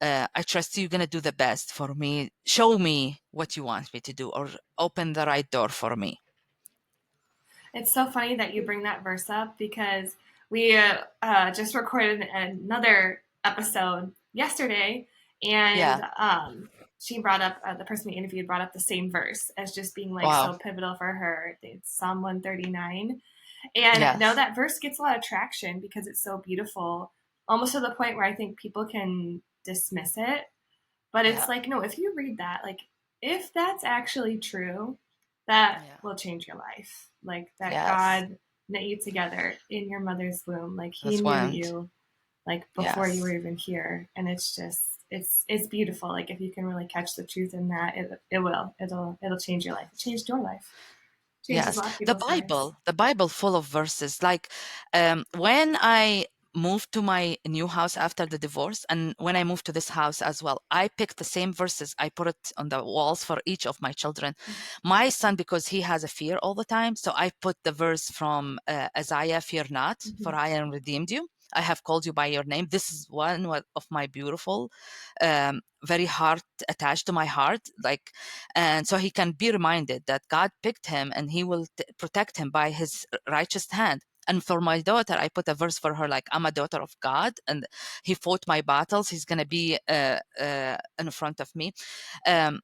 Speaker 3: I trust you're gonna do the best for me. Show me what you want me to do, or open the right door for me.
Speaker 2: It's so funny that you bring that verse up because we just recorded another episode yesterday, and
Speaker 3: Yeah.
Speaker 2: she brought up the person we interviewed brought up the same verse as just being like
Speaker 3: Wow.
Speaker 2: so pivotal for her. It's Psalm 139, and now
Speaker 3: Yes.
Speaker 2: that verse gets a lot of traction because it's so beautiful, almost to the point where I think people can dismiss it. But it's
Speaker 3: Yeah.
Speaker 2: like, no, if you read that, like, if that's actually true, that
Speaker 3: Yeah.
Speaker 2: will change your life. Like, that
Speaker 3: Yes.
Speaker 2: God knit you together in your mother's womb. Like, He
Speaker 3: That's
Speaker 2: knew
Speaker 3: one.
Speaker 2: you, like, before you were
Speaker 3: Yes.
Speaker 2: even here. And it's just, it's beautiful. Like, if you can really catch the truth in that, it will. It'll change your life. It changed your life. It changes a
Speaker 3: Yes,
Speaker 2: lot of people's lives.
Speaker 3: The Bible full of verses. Like when I moved to my new house after the divorce, and when I moved to this house as well, I picked the same verses. I put it on the walls for each of my children. My son, because he has a fear all the time, so I put the verse from Isaiah, "Fear not, for I am redeemed you. I have called you by your name." This is one of my beautiful, very heart attached to my heart. Like, and so he can be reminded that God picked him and He will protect him by His righteous hand. And for my daughter, I put a verse for her, like, I'm a daughter of God, and He fought my battles. He's gonna be in front of me. Um,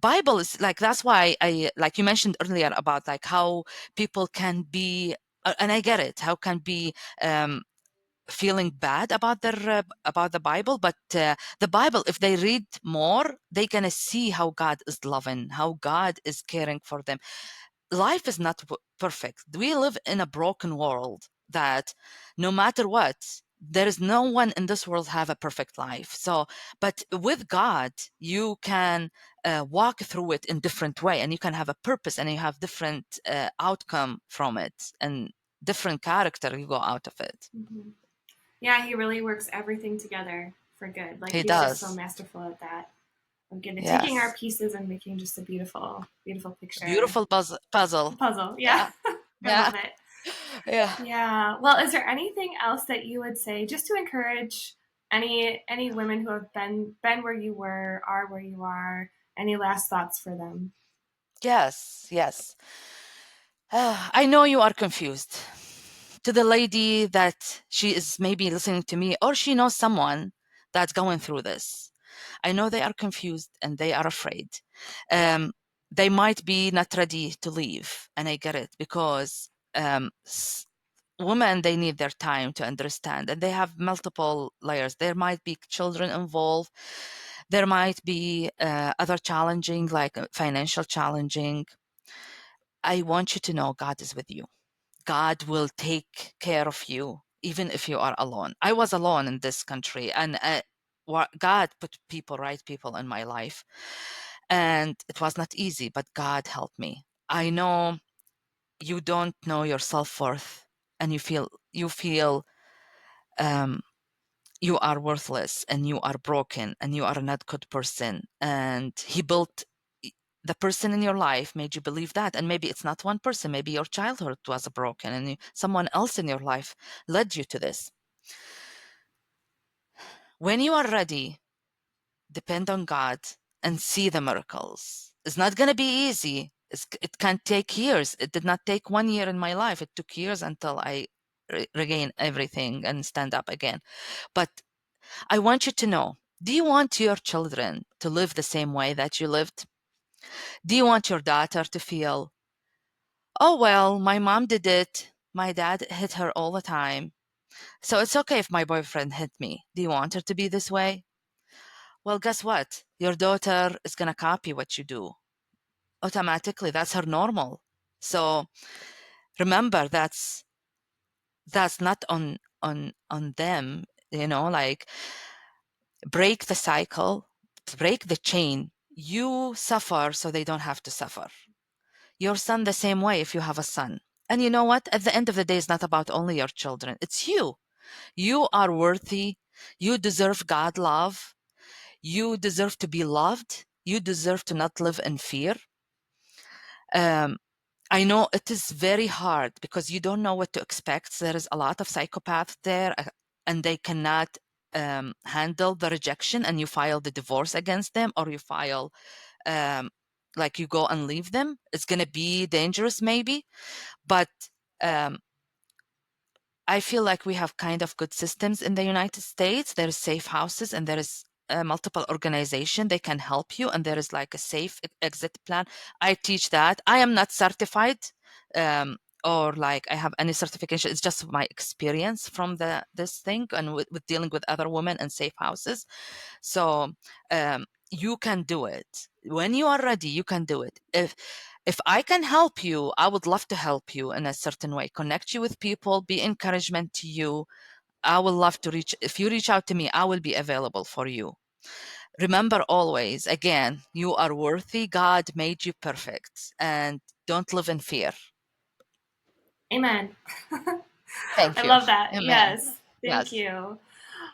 Speaker 3: Bible is like, that's why I, like you mentioned earlier about like how people can be, and I get it, how can be um, feeling bad about the Bible, but the Bible, if they read more, they're gonna see how God is loving, how God is caring for them. Life is not perfect. We live in a broken world that no matter what, there is no one in this world have a perfect life. So, but with God, you can walk through it in different way, and you can have a purpose, and you have different outcome from it, and different character you go out of it.
Speaker 2: Mm-hmm. Yeah, He really works everything together for good. Like,
Speaker 3: He
Speaker 2: He's just so
Speaker 3: does.
Speaker 2: masterful at that. Of getting taking our
Speaker 3: Yes.
Speaker 2: pieces and making just a beautiful, beautiful picture.
Speaker 3: Beautiful puzzle.
Speaker 2: Puzzle. Yeah.
Speaker 3: Yeah.
Speaker 2: I
Speaker 3: Yeah.
Speaker 2: love it.
Speaker 3: Yeah.
Speaker 2: Yeah. Well, is there anything else that you would say just to encourage any women who have been where you were, are where you are, any last thoughts for them?
Speaker 3: Yes, yes. I know you are confused. To the lady that she is maybe listening to me, or she knows someone that's going through this, I know they are confused and they are afraid. They might be not ready to leave, and I get it, because women, they need their time to understand, and they have multiple layers. There might be children involved. There might be other challenging, like financial challenging. I want you to know God is with you. God will take care of you, even if you are alone. I was alone in this country, and God put right people in my life, and it was not easy, but God helped me. I know you don't know your self-worth, and you feel you are worthless, and you are broken, and you are not good person, and He built the person in your life, made you believe that. And maybe it's not one person, maybe your childhood was broken, and someone else in your life led you to this. When you are ready, depend on God and see the miracles. It's not going to be easy. It can take years. It did not take 1 year in my life. It took years until I regain everything and stand up again. But I want you to know, do you want your children to live the same way that you lived? Do you want your daughter to feel, oh, well, my mom did it. My dad hit her all the time, so it's okay if my boyfriend hit me. Do you want her to be this way? Well, guess what? Your daughter is going to copy what you do. Automatically, that's her normal. So remember, that's not on them, like, break the cycle, break the chain. You suffer so they don't have to suffer. Your son the same way, if you have a son. And you know what? At the end of the day, it's not about only your children. It's you. You are worthy. You deserve God love. You deserve to be loved. You deserve to not live in fear. I know it is very hard because you don't know what to expect. There is a lot of psychopaths there, and they cannot handle the rejection, and you file the divorce against them, or you file like you go and leave them. It's going to be dangerous maybe, but I feel like we have kind of good systems in the United States. There is safe houses, and there is multiple organization. They can help you, and there is like a safe exit plan. I teach that. I am not certified, or like I have any certification. It's just my experience from this thing, and with dealing with other women and safe houses. So you can do it. When you are ready, you can do it. If I can help you, I would love to help you in a certain way, connect you with people, be encouragement to you. I will love to if you reach out to me, I will be available for you. Remember always, again, you are worthy. God made you perfect, and don't live in fear.
Speaker 2: Amen.
Speaker 3: Thank
Speaker 2: I
Speaker 3: you.
Speaker 2: love that.
Speaker 3: Amen.
Speaker 2: Yes. Thank
Speaker 3: Yes.
Speaker 2: you.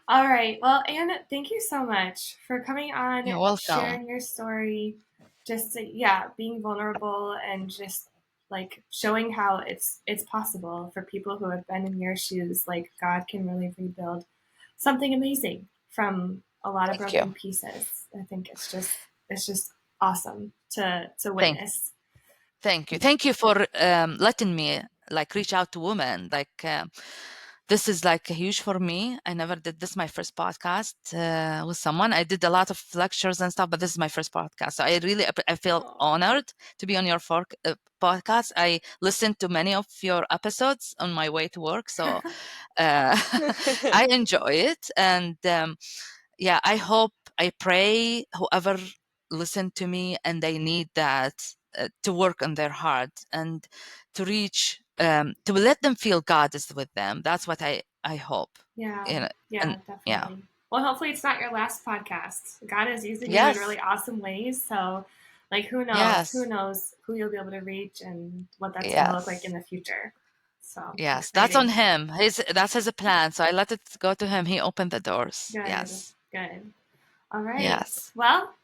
Speaker 2: All right. Well, Anne, thank you so much for coming on,
Speaker 3: You're welcome.
Speaker 2: sharing your story, just yeah, being vulnerable and just like showing how it's possible for people who have been in your shoes. Like God can really rebuild something amazing from a lot of
Speaker 3: Thank you.
Speaker 2: broken pieces. I think it's just awesome to
Speaker 3: Thank
Speaker 2: witness.
Speaker 3: Thank you. Thank you for letting me like reach out to women. Like this is like huge for me. I never did this. My first podcast with someone. I did a lot of lectures and stuff, but this is my first podcast. So I feel honored to be on your podcast. I listened to many of your episodes on my way to work, so I enjoy it. And yeah, I pray whoever listened to me and they need that to work on their heart and to reach, to let them feel God is with them. That's what I hope.
Speaker 2: Yeah,
Speaker 3: You know,
Speaker 2: yeah,
Speaker 3: and yeah,
Speaker 2: definitely. Well, hopefully it's not your last podcast. God is using you in
Speaker 3: yes,
Speaker 2: really awesome ways. So, like, who knows? Who
Speaker 3: yes,
Speaker 2: knows who you'll be able to reach and what that's going to look like in
Speaker 3: yes,
Speaker 2: the future. So
Speaker 3: yes. That's on
Speaker 2: exciting.
Speaker 3: him. That's his plan. So I let it go to him. He opened the doors.
Speaker 2: Good,
Speaker 3: Yes,
Speaker 2: good. All right.
Speaker 3: yes.
Speaker 2: Well,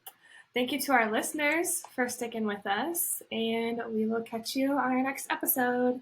Speaker 2: thank you to our listeners for sticking with us, and we will catch you on our next episode.